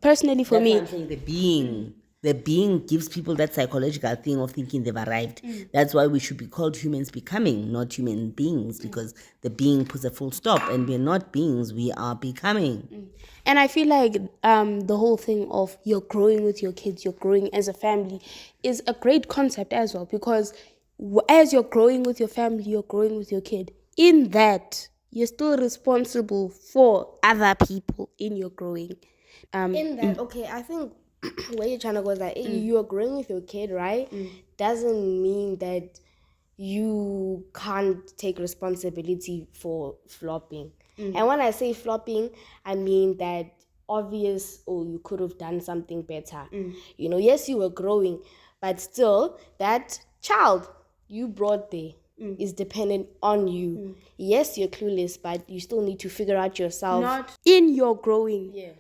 Personally, for That's me, what I'm saying, the being. The being gives people that psychological thing of thinking they've arrived. That's why we should be called humans becoming, not human beings, because the being puts a full stop, and we're not beings, we are becoming. And I feel like the whole thing of you're growing with your kids, you're growing as a family, is a great concept as well, because as you're growing with your family, you're growing with your kid. In that, you're still responsible for other people in your growing. In that, okay, I think where you're trying to go is that you're growing with your kid, right? Doesn't mean that you can't take responsibility for flopping. And when I say flopping, I mean that obvious, you could have done something better. Yes, you were growing, but still that child you brought there is dependent on you. Yes, you're clueless, but you still need to figure out yourself. Not in your growing.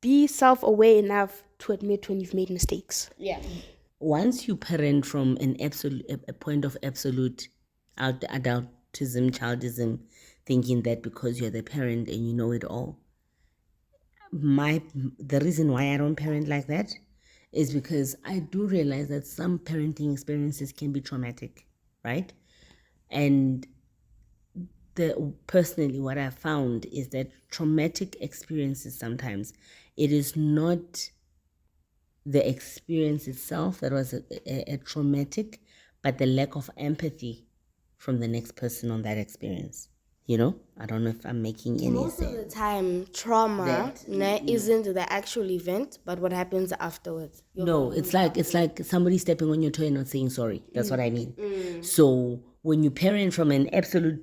Be self-aware enough to admit when you've made mistakes. Once you parent from a point of absolute adultism, childism, thinking that because you're the parent and you know it all, the reason why I don't parent like that is because I do realize that some parenting experiences can be traumatic, right? And personally, what I found is that traumatic experiences, sometimes it is not the experience itself that was a traumatic, but the lack of empathy from the next person on that experience. I don't know if I'm making any Most sense. of the time, trauma isn't the actual event, but what happens afterwards. No, it's like somebody stepping on your toe and not saying sorry. That's what I mean. So when you parent from an absolute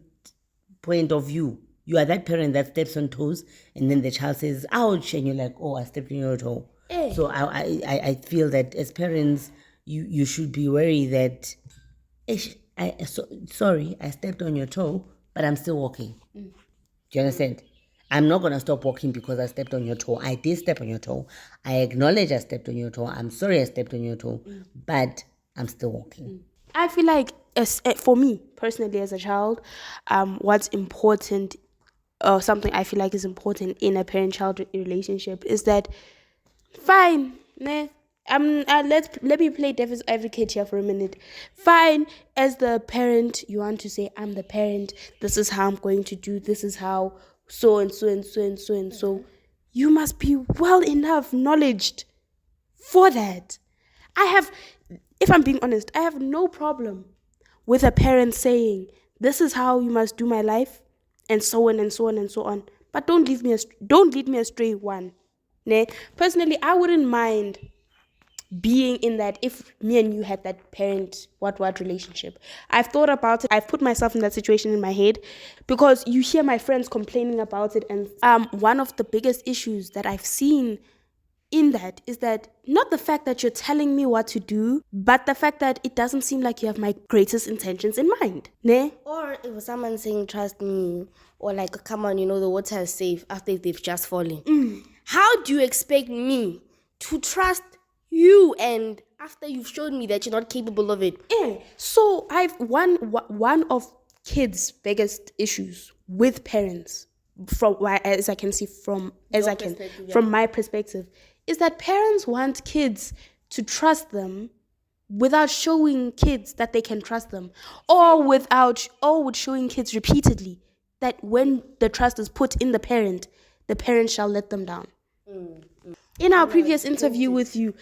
point of view, you are that parent that steps on toes, and then the child says ouch, and you're like, oh, I stepped on your toe. So I feel that as parents, you should be wary that sorry, I stepped on your toe, but I'm still walking. Do you understand? I'm not gonna stop walking because I stepped on your toe. I did step on your toe. I acknowledge I stepped on your toe. I'm sorry I stepped on your toe, but I'm still walking. I feel like, for me personally, as a child, what's important, or something I feel like is important in a parent-child relationship, is that fine, let me play devil's advocate here for a minute. Fine, as the parent, you want to say, I'm the parent, this is how I'm going to do, this is how so and so and so and so and so. You must be well enough knowledged for that. If I'm being honest, I have no problem with a parent saying, this is how you must do my life, and so on and so on and so on. But don't lead me astray, one. Personally, I wouldn't mind being in that if me and you had that parent what relationship. I've thought about it. I've put myself in that situation in my head, because you hear my friends complaining about it, and one of the biggest issues that I've seen in that is that not the fact that you're telling me what to do, but the fact that it doesn't seem like you have my greatest intentions in mind. Or if someone saying trust me, or like come on, the water is safe after they've just fallen. How do you expect me to trust you and after you've shown me that you're not capable of it? So I've one of kids' biggest issues with parents, from as I can see from my perspective, is that parents want kids to trust them without showing kids that they can trust them, or with showing kids repeatedly that when the trust is put in the parent shall let them down. In our previous interview with you,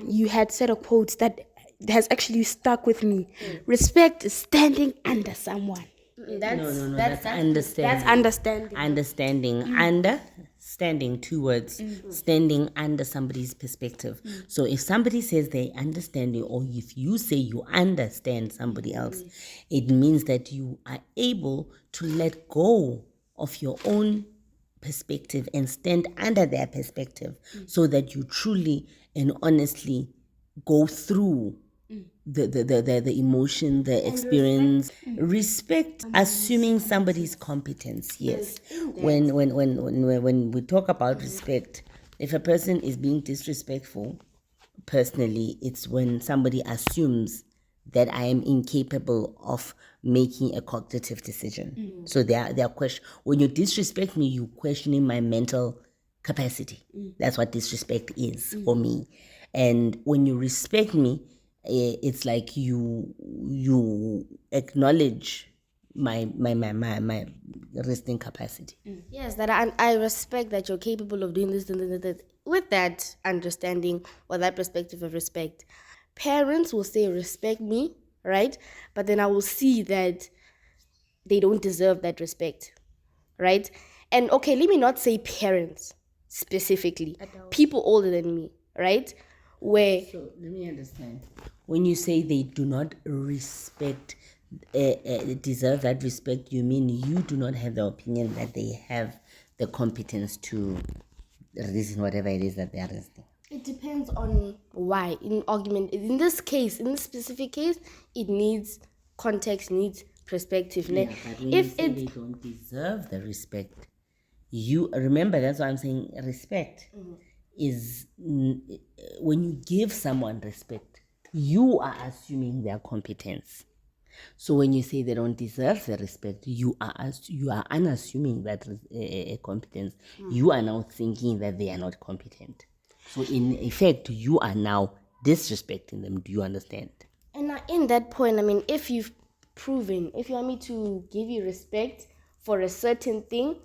you had said a quote that has actually stuck with me. Respect is standing under someone. That's understanding. That's understanding. Understanding. Understanding, two words. Standing under somebody's perspective. So if somebody says they understand you, or if you say you understand somebody else, it means that you are able to let go of your own perspective and stand under their perspective, so that you truly and honestly go through the emotion, the experience. Respect assuming somebody's competence. Yes. When we talk about respect, if a person is being disrespectful, personally, it's when somebody assumes that I am incapable of making a cognitive decision. So they are question. When you disrespect me, you questioning my mental capacity. That's what disrespect is for me. And when you respect me, it's like you acknowledge my resting capacity. Yes, that I respect that you're capable of doing this, with that understanding or that perspective of respect. Parents will say, respect me, right? But then I will see that they don't deserve that respect, right? And okay, let me not say parents specifically, people older than me, right? Where So let me understand. When you say they do not respect, deserve that respect, you mean you do not have the opinion that they have the competence to reason whatever it is that they are resisting. it depends on why. In this specific case, it needs context, needs perspective. Yeah, but when you say they don't deserve the respect, you remember, that's why I'm saying respect is when you give someone respect, you are assuming their competence. So when you say they don't deserve the respect, you are unassuming that competence. You are now thinking that they are not competent. So in effect, you are now disrespecting them. Do you understand? And in that point, I mean, if you want me to give you respect for a certain thing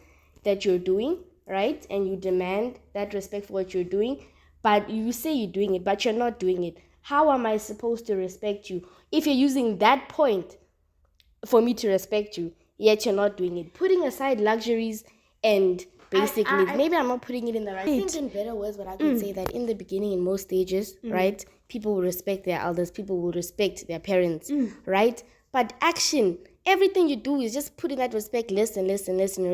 that you're doing, right? And you demand that respect for what you're doing, but you say you're doing it, but you're not doing it. How am I supposed to respect you if you're using that point for me to respect you, yet you're not doing it? Putting aside luxuries and basic needs. Maybe I'm not putting it in the right. I think in better words, what I could say that in the beginning, in most stages, right, people will respect their elders, people will respect their parents, right? But action, everything you do is just putting that respect less and less and less and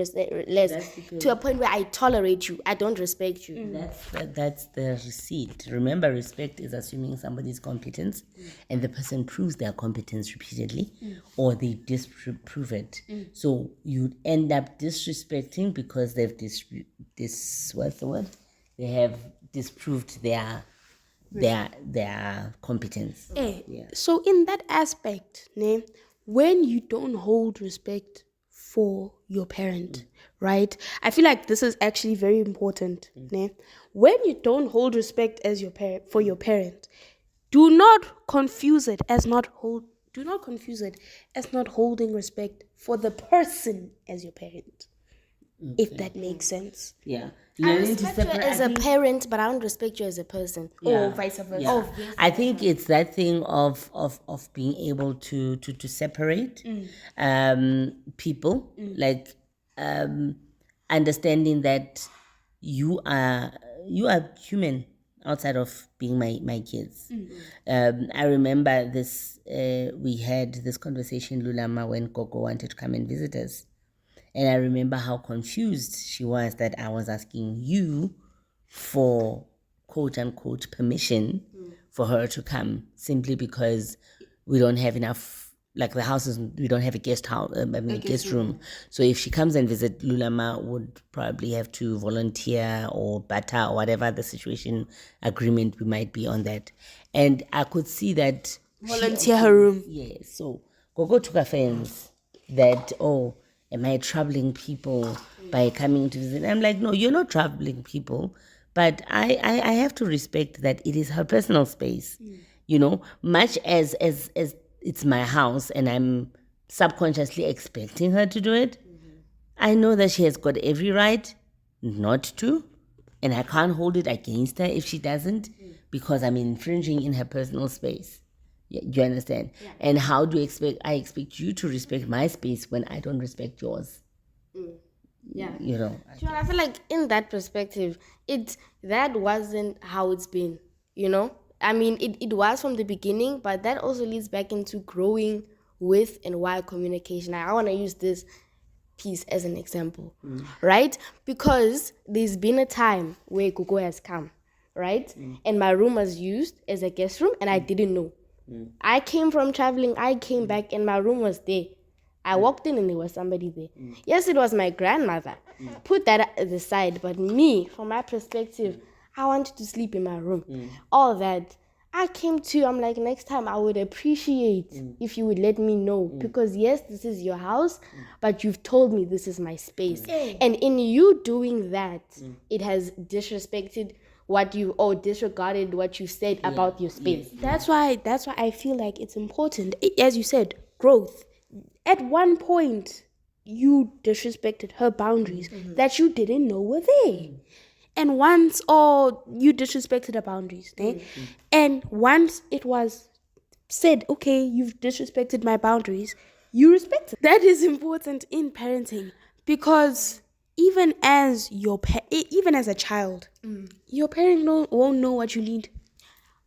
less to a point where I tolerate you, I don't respect you. That's the receipt. Remember, respect is assuming somebody's competence, and the person proves their competence repeatedly, or they disprove it. So you end up disrespecting because they've what's the word? They have disproved their competence. So in that aspect, when you don't hold respect for your parent, right? I feel like this is actually very important. When you don't hold respect as for your parent, do not confuse it as not holding respect for the person as your parent. If that makes sense. Yeah. I respect you as a parent, but I don't respect you as a person. Or vice versa. Yeah. I think it's that thing of being able to separate people, like understanding that you are human outside of being my kids. I remember this. We had this conversation, Lulama, when Coco wanted to come and visit us. And I remember how confused she was that I was asking you for quote unquote permission for her to come, simply because we don't have enough, like the houses, we don't have a guest house, a guest room. So if she comes and visit, Lulama would probably have to volunteer or barter or whatever the situation agreement we might be on that. And I could see that Volunteer her room. yeah, so Gogo took offense that, oh, am I troubling people by coming to visit? I'm like, no, you're not troubling people, But I have to respect that it is her personal space. Much as it's my house and I'm subconsciously expecting her to do it, I know that she has got every right not to, and I can't hold it against her if she doesn't, because I'm infringing in her personal space. You understand? Yeah. And how do I expect you to respect my space when I don't respect yours? Yeah. Sure, I feel like in that perspective, that wasn't how it's been, I mean, it was from the beginning, but that also leads back into growing with and while communication. I want to use this piece as an example, right? Because there's been a time where Google has come, right? And my room was used as a guest room and I didn't know. I came from traveling, I came back and my room was there. I walked in and there was somebody there. Yes, it was my grandmother. Put that aside, but me, from my perspective, I wanted to sleep in my room. All that. I came to, I'm like, next time I would appreciate if you would let me know. Because yes, this is your house, but you've told me this is my space. And in you doing that, it has disrespected disregarded what you said about your space. That's why I feel like it's important. As you said, growth. At one point, you disrespected her boundaries that you didn't know were there. And once, you disrespected her boundaries. And once it was said, okay, you've disrespected my boundaries, you respect it. That is important in parenting, because even as a child, your parent won't know what you need.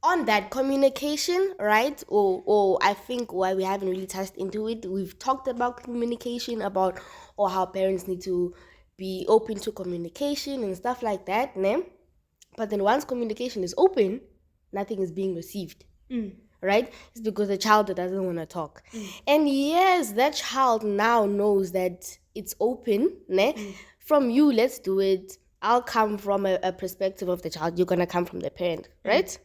On that communication, right? Or I think why we haven't really touched into it. We've talked about communication, about how parents need to be open to communication and stuff like that, né? But then once communication is open, nothing is being received. Right? It's because the child doesn't want to talk. And yes, that child now knows that it's open, né? From you, let's do it. I'll come from a perspective of the child. You're going to come from the parent, right?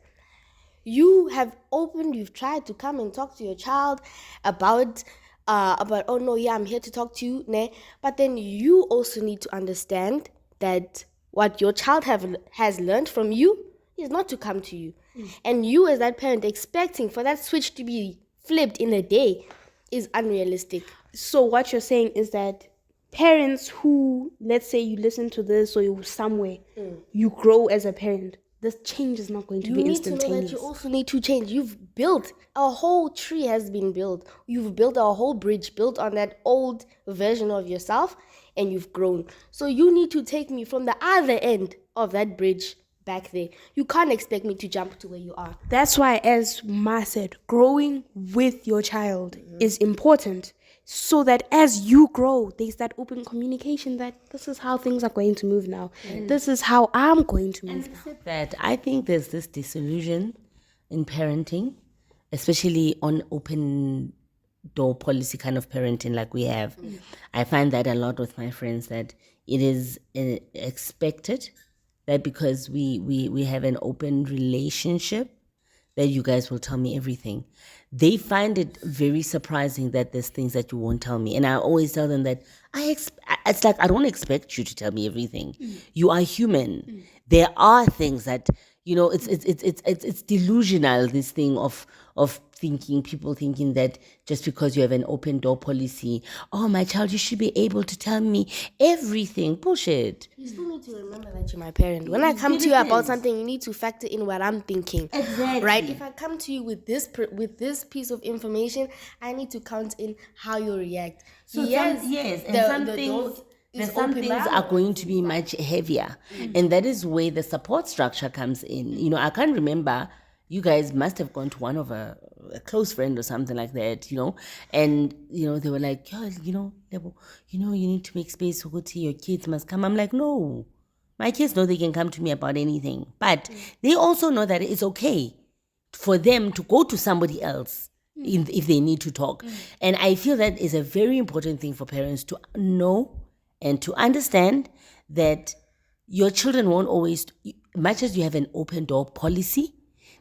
You've tried to come and talk to your child about oh no, yeah, I'm here to talk to you, né? But then you also need to understand that what your child has learned from you is not to come to you. And you as that parent expecting for that switch to be flipped in a day is unrealistic. So what you're saying is that parents who, let's say you listen to this or you somewhere, you grow as a parent, this change is not going to be instantaneous. You need to know that you also need to change. You've built, a whole tree has been built. You've built a whole bridge built on that old version of yourself, and you've grown. So you need to take me from the other end of that bridge back there. You can't expect me to jump to where you are. That's why, as Ma said, growing with your child is important, so that as you grow, there's that open communication that this is how things are going to move now. This is how I'm going to move now. That I think there's this disillusion in parenting, especially on open door policy kind of parenting like we have. I find that a lot with my friends, that it is expected that because we have an open relationship, that you guys will tell me everything. They find it very surprising that there's things that you won't tell me. And I always tell them that it's like, I don't expect you to tell me everything. You are human. There are things that, it's delusional, this thing of people thinking that just because you have an open door policy, oh, my child, you should be able to tell me everything. Bullshit. You still need to remember that you're my parent. When I come to you about something, you need to factor in what I'm thinking. Exactly. Right? If I come to you with this piece of information, I need to count in how you react. So some things are going to be much heavier. And that is where the support structure comes in. I can't remember, you guys must have gone to one of a close friend or something like that, and, they were like, Lebo, you need to make space for Guti, your kids must come. I'm like, no, my kids know they can come to me about anything. But they also know that it's okay for them to go to somebody else if they need to talk. And I feel that is a very important thing for parents to know and to understand, that your children won't always, much as you have an open door policy,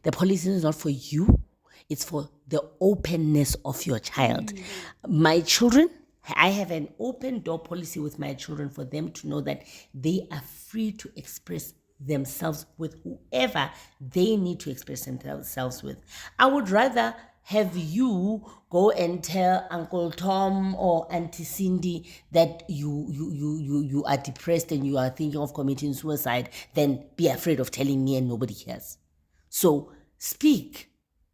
the policy is not for you, it's for the openness of your child. My children, I have an open door policy with my children for them to know that they are free to express themselves with whoever they need to express themselves with. I would rather have you go and tell Uncle Tom or Auntie Cindy that you are depressed and you are thinking of committing suicide than be afraid of telling me and nobody cares. So speak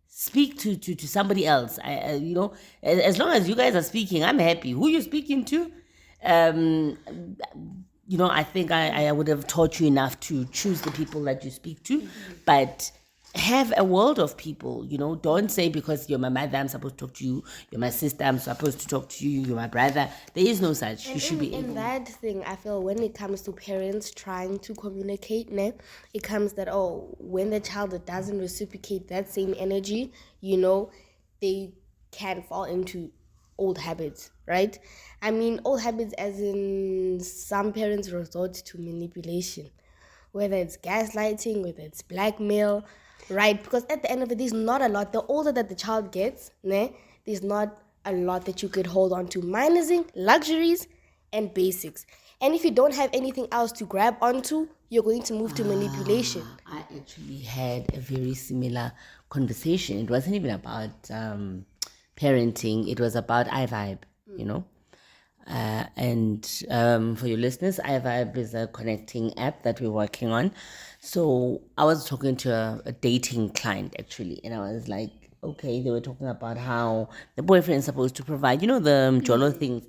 to somebody else. As long as you guys are speaking, I'm happy. Who you speaking to? um I think I would have taught you enough to choose the people that you speak to, but have a world of people. Don't say because you're my mother I'm supposed to talk to you, you're my sister I'm supposed to talk to you, you're my brother. There is no such. You should be able. In that thing, I feel when it comes to parents trying to communicate, it comes that, when the child doesn't reciprocate that same energy, they can fall into old habits, right? I mean, old habits as in some parents resort to manipulation, whether it's gaslighting, whether it's blackmail, right? Because at the end of it, there's not a lot. The older that the child gets, there's not a lot that you could hold on to, minusing luxuries and basics. And if you don't have anything else to grab onto, you're going to move to manipulation. I actually had a very similar conversation. It wasn't even about parenting. It was about iVibe. And for your listeners, iVibe is a connecting app that we're working on. So I was talking to a dating client actually, and I was like, okay, they were talking about how the boyfriend is supposed to provide, the jolo things.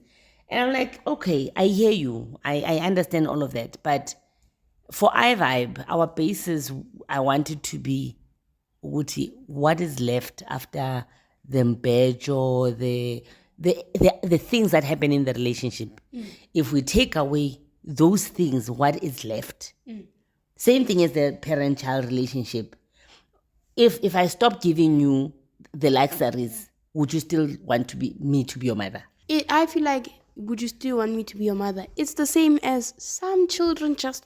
And I'm like, okay, I hear you. I understand all of that. But for iVibe, our basis, I wanted to be what is left after the badge or the things that happen in the relationship. If we take away those things, what is left? Same thing as the parent-child relationship. If I stop giving you the luxuries, would you still want me to be your mother? I feel like, would you still want me to be your mother? It's the same as some children just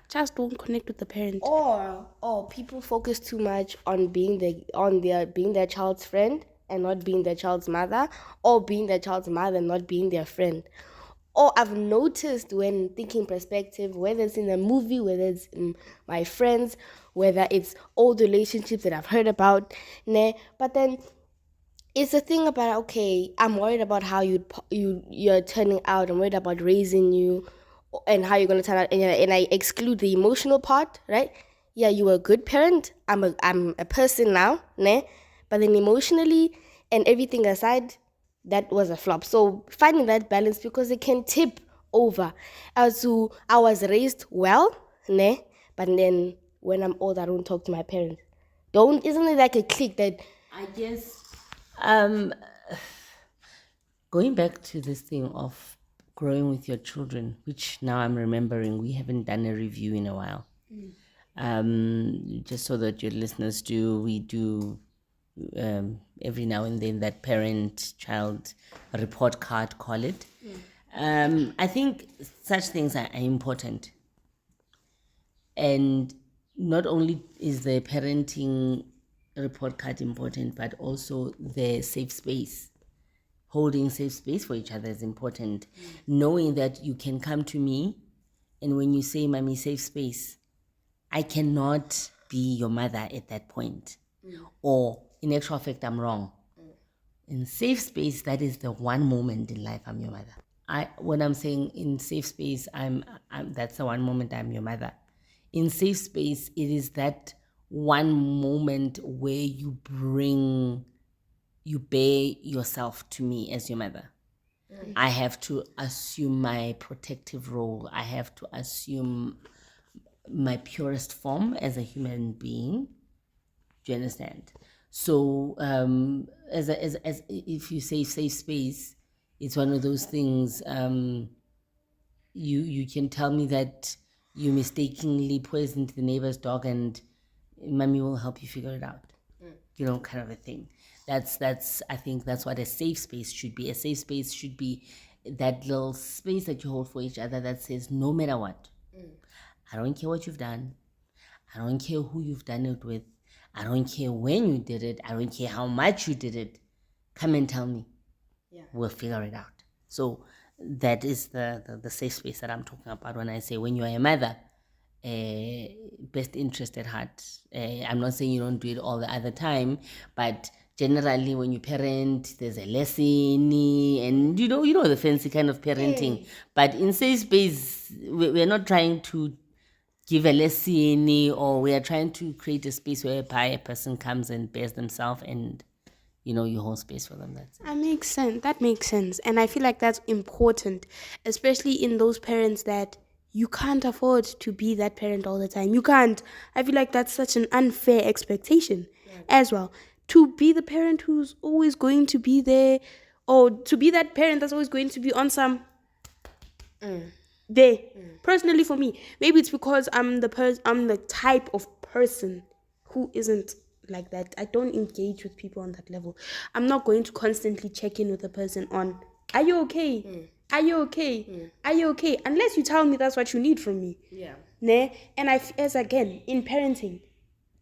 don't connect with the parent. Or people focus too much on being their child's friend and not being their child's mother, or being their child's mother and not being their friend. Or I've noticed when thinking perspective, whether it's in a movie, whether it's in my friends, whether it's old relationships that I've heard about, but then it's a thing about, okay, I'm worried about how you're turning out. I'm worried about raising you and how you're going to turn out. And I exclude the emotional part, right? Yeah, you were a good parent. I'm a person now, but then emotionally and everything aside, that was a flop. So finding that balance, because it can tip over as to I was raised well, but then when I'm old, I don't talk to my parents. Isn't it like a click that I guess going back to this thing of growing with your children, which now I'm remembering we haven't done a review in a while. Just so that your listeners do, we do every now and then that parent-child report card, call it. I think such things are important. And not only is the parenting report card important, but also the safe space. Holding safe space for each other is important. Knowing that you can come to me, and when you say, Mommy, safe space, I cannot be your mother at that point. Or, in actual fact, I'm wrong. In safe space, that is the one moment in life I'm your mother. When I'm saying in safe space, I'm that's the one moment I'm your mother. In safe space, it is that one moment where you bear yourself to me as your mother. I have to assume my protective role. I have to assume my purest form as a human being. Do you understand? So, as if you say safe space, it's one of those things. You can tell me that you mistakenly poisoned the neighbor's dog, and Mommy will help you figure it out. Kind of a thing. I think that's what a safe space should be. A safe space should be that little space that you hold for each other that says, no matter what, I don't care what you've done. I don't care who you've done it with. I don't care when you did it. I don't care how much you did it. Come and tell me. Yeah. We'll figure it out. So that is the safe space that I'm talking about when I say when you're a mother, best interest at heart. I'm not saying you don't do it all the other time, but generally when you parent, there's a lesson, and you know the fancy kind of parenting. But in safe space, we're not trying to give a lesson, or we are trying to create a space whereby a person comes and bears themselves, and you hold space for them. That's it. That makes sense. That makes sense. And I feel like that's important, especially in those parents that you can't afford to be that parent all the time. You can't. I feel like that's such an unfair expectation as well. To be the parent who's always going to be there, or to be that parent that's always going to be on some there. Personally, for me, maybe it's because I'm the type of person who isn't like that. I don't engage with people on that level. I'm not going to constantly check in with a person on, are you okay? Are you okay? Are you okay? Unless you tell me that's what you need from me. Yeah. Ne? And as again, in parenting,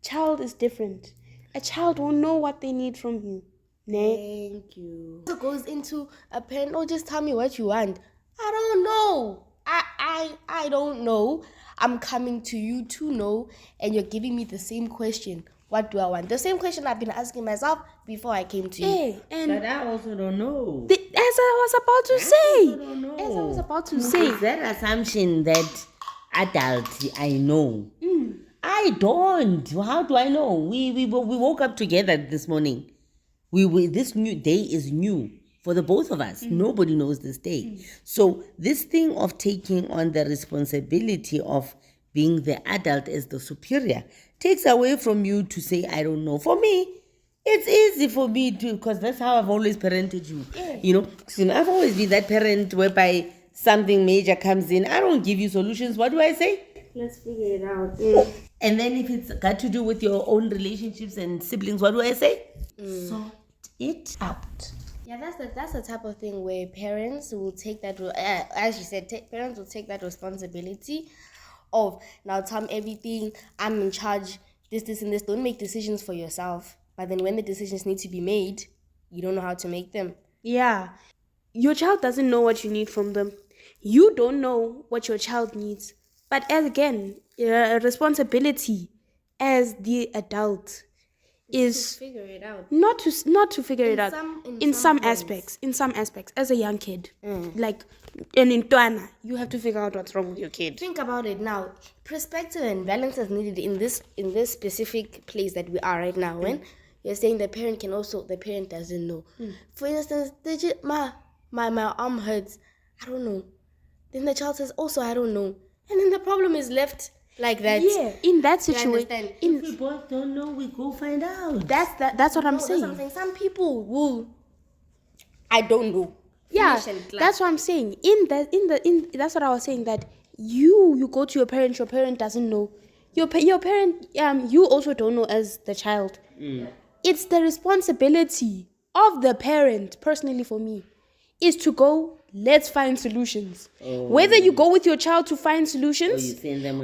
child is different. A child will know what they need from you. Ne? Thank you. So it goes into a parent, oh, just tell me what you want. I don't know. I don't know. I'm coming to you to know, and you're giving me the same question. What do I want? The same question I've been asking myself before I came to you. Hey, and But I also don't know. as I was about to say. As I was about to say. Is that assumption that adult I know? I don't. How do I know? We woke up together this morning. This new day is new for the both of us. Nobody knows this day. So this thing of taking on the responsibility of being the adult as the superior takes away from you to say, I don't know. For me, it's easy for me to, because that's how I've always parented you. So I've always been that parent whereby something major comes in. I don't give you solutions. What do I say? Let's figure it out. And then if it's got to do with your own relationships and siblings, what do I say? Sort it out. Yeah, that's the type of thing where parents will take that, as you said, parents will take that responsibility of, now tell me everything, I'm in charge, this, and this. Don't make decisions for yourself. But then when the decisions need to be made, you don't know how to make them. Yeah. Your child doesn't know what you need from them. You don't know what your child needs. But as again, a responsibility as the adult is Figure it out. not to figure it out. In some ways. aspects, as a young kid, like an intwana, you have to figure out what's wrong with your kid. Think about it now. Perspective and balance is needed in this specific place that we are right now. When you're saying the parent doesn't know. For instance, my arm hurts. I don't know. Then the child says, also I don't know. And then the problem is left like that. Yeah, in that You situation, understand? If we both don't know, we go find out. that's what I'm No, saying. that's what I'm saying. Some people will. I don't know. Yeah, Finish and clap. that's what I'm saying. That's what I was saying, that you go to your parent doesn't know. Your parent you also don't know as the child. It's the responsibility of the parent, personally for me, is to go, let's find solutions. Whether you go with your child to find solutions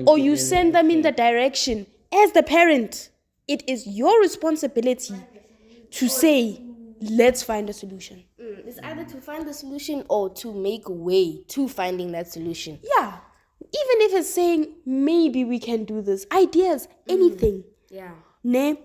or you send them in the direction, as the parent, it is your responsibility to say, let's find a solution. It's either to find the solution or to make a way to finding that solution. Yeah. Even if it's saying, maybe we can do this. Ideas, anything. Yeah. Ne?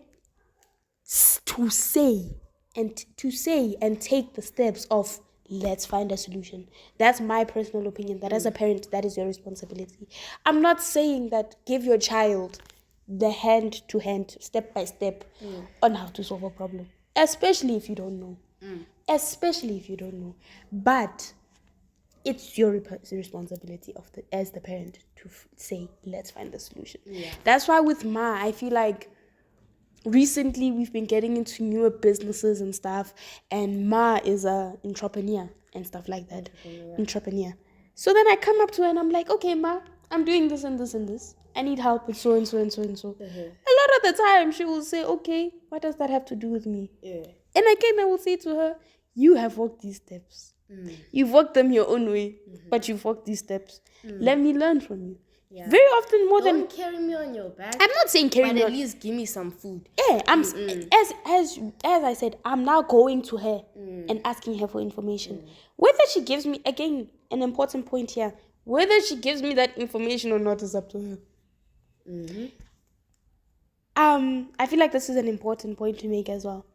To say and take the steps of, let's find a solution. That's my personal opinion, that as a parent, that is your responsibility. I'm not saying that give your child the hand to hand, step by step, on how to solve a problem. Especially if you don't know. But it's your responsibility as the parent to say, let's find the solution. Yeah. That's why with Ma, I feel like recently we've been getting into newer businesses and stuff, and Ma is a entrepreneur and stuff like that. Entrepreneur. So then I come up to her and I'm like, okay, Ma, I'm doing this and this and this. I need help with so and so and so and so. A lot of the time she will say, okay, what does that have to do with me? Yeah. And again, I will say to her, you have walked these steps. You've walked them your own way, but you've walked these steps. Let me learn from you. Yeah. Very often, more Don't carry me on your back. I'm not saying carry but me at on. least give me some food. Yeah, as I said, I'm now going to her and asking her for information. Whether she gives me, again, an important point here, whether she gives me that information or not is up to her. I feel like this is an important point to make as well.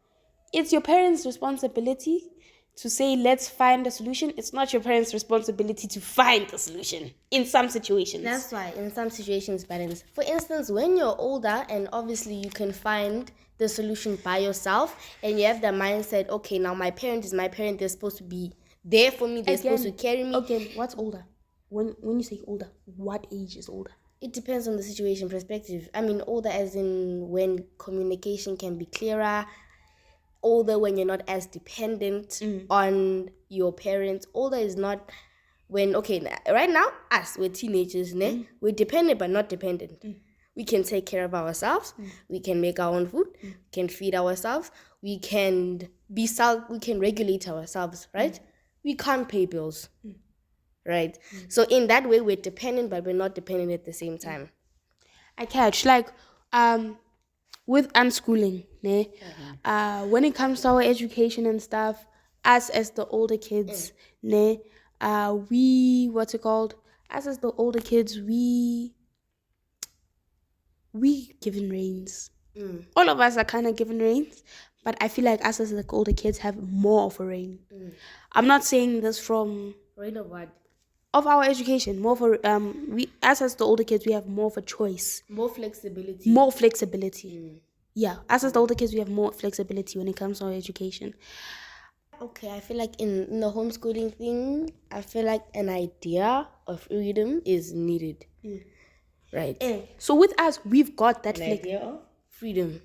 It's your parents' responsibility to say, let's find a solution. It's not your parents' responsibility to find the solution in some situations. That's why in some situations balance. For instance, when you're older and obviously you can find the solution by yourself and you have the mindset, okay, now my parent is my parent, they're supposed to be there for me, they're supposed to carry me. Again, what's older? When you say older, what age is older? It depends on the situation perspective. I mean, older as in when communication can be clearer, older when you're not as dependent on your parents. Older is not when, okay, right now, us, we're teenagers, we're dependent but not dependent. We can take care of ourselves. We can make our own food. We can feed ourselves. We can we can regulate ourselves, right? We can't pay bills, right? So in that way, we're dependent, but we're not dependent at the same time. I catch, like, with unschooling, when it comes to our education and stuff, us as the older kids, we, what's it called? Us as the older kids, we given reins. All of us are kind of given reins, but I feel like us as the older kids have more of a reign. I'm not saying this from Reign of what? of our education, more for we us as the older kids, we have more of a choice, More flexibility. more flexibility. Yeah, us as the older kids, we have more flexibility when it comes to our education. Okay, I feel like in the homeschooling thing, I feel like an idea of freedom is needed. Right. So with us, we've got that Idea of freedom.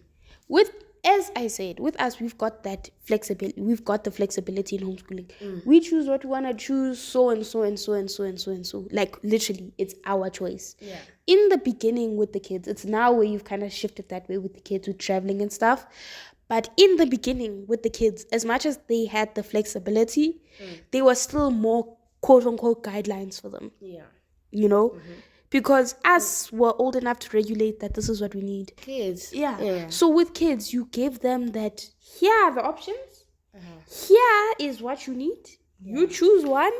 As I said, with us, we've got that flexibility. We've got the flexibility in homeschooling. We choose what we want to choose, so and so and so and so and so and so. Like, literally, it's our choice. Yeah. In the beginning with the kids, it's now where you've kind of shifted that way with the kids, with traveling and stuff. But in the beginning with the kids, as much as they had the flexibility, there were still more quote-unquote guidelines for them. Yeah. You know? Because us were old enough to regulate that this is what we need. Kids. Yeah. So with kids, you give them that, here are the options. Here is what you need. You choose one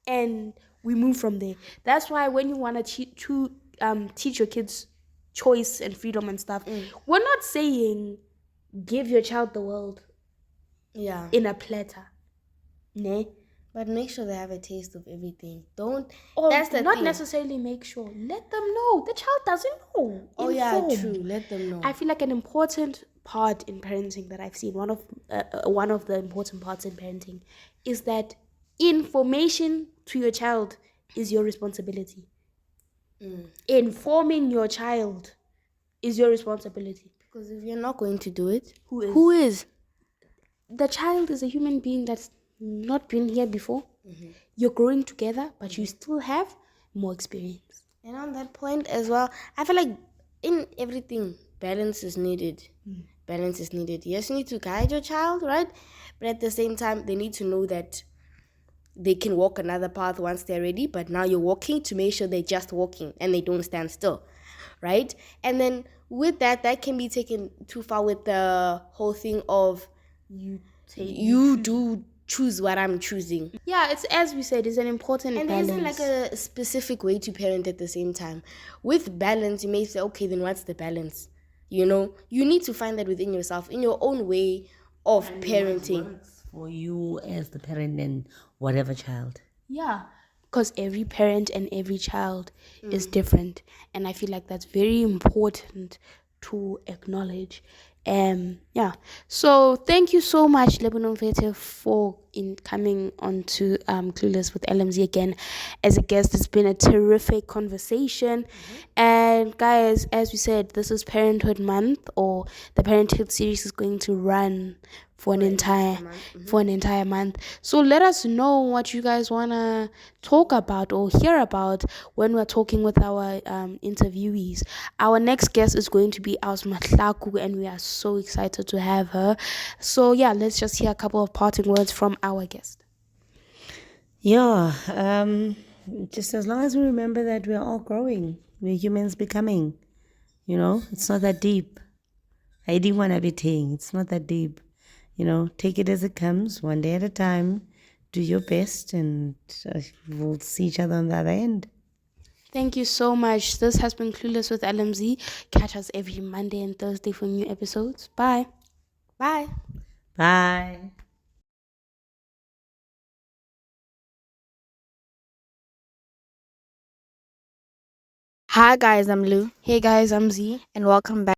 and we move from there. That's why when you want to teach your kids choice and freedom and stuff, we're not saying give your child the world in a platter. Ne? But make sure they have a taste of everything. That's the not thing. Necessarily make sure. Let them know. The child doesn't know. Oh, Inform. yeah, true. Let them know. I feel like an important part in parenting that I've seen, one of the important parts in parenting, is that information to your child is your responsibility. Informing your child is your responsibility. Because if you're not going to do it, who is? The child is a human being that's not been here before. You're growing together, but you still have more experience. And on that point as well, I feel like in everything, balance is needed. Balance is needed. Yes, you need to guide your child, right? But at the same time, they need to know that they can walk another path once they're ready, but now you're walking to make sure they're just walking and they don't stand still, right? And then with that can be taken too far with the whole thing of you do choose what I'm choosing. Yeah, it's, as we said, it's an important and balance. And there isn't like a specific way to parent at the same time. With balance, you may say, okay, then what's the balance? You know, you need to find that within yourself, in your own way of parenting. What works for you as the parent and whatever child. Yeah, because every parent and every child is different. And I feel like that's very important to acknowledge. So thank you so much, Lebo Nomvete, for coming on to Clueless with LMZ again as a guest. It's been a terrific conversation. And guys, as we said, this is Parenthood Month, or the Parenthood series is going to run for an entire month. So let us know what you guys want to talk about or hear about when we're talking with our interviewees. Our next guest is going to be Ausma Tlaku, and we are so excited to have her. So yeah, let's just hear a couple of parting words from our guest. Yeah, just as long as we remember that we're all growing, we're humans becoming, it's not that deep. I didn't want to be saying it's not that deep. Take it as it comes, one day at a time. Do your best, and we'll see each other on the other end. Thank you so much. This has been Clueless with LMZ. Catch us every Monday and Thursday for new episodes. Bye. Bye. Bye. Hi guys, I'm Lou, Hey guys, I'm Z. and welcome back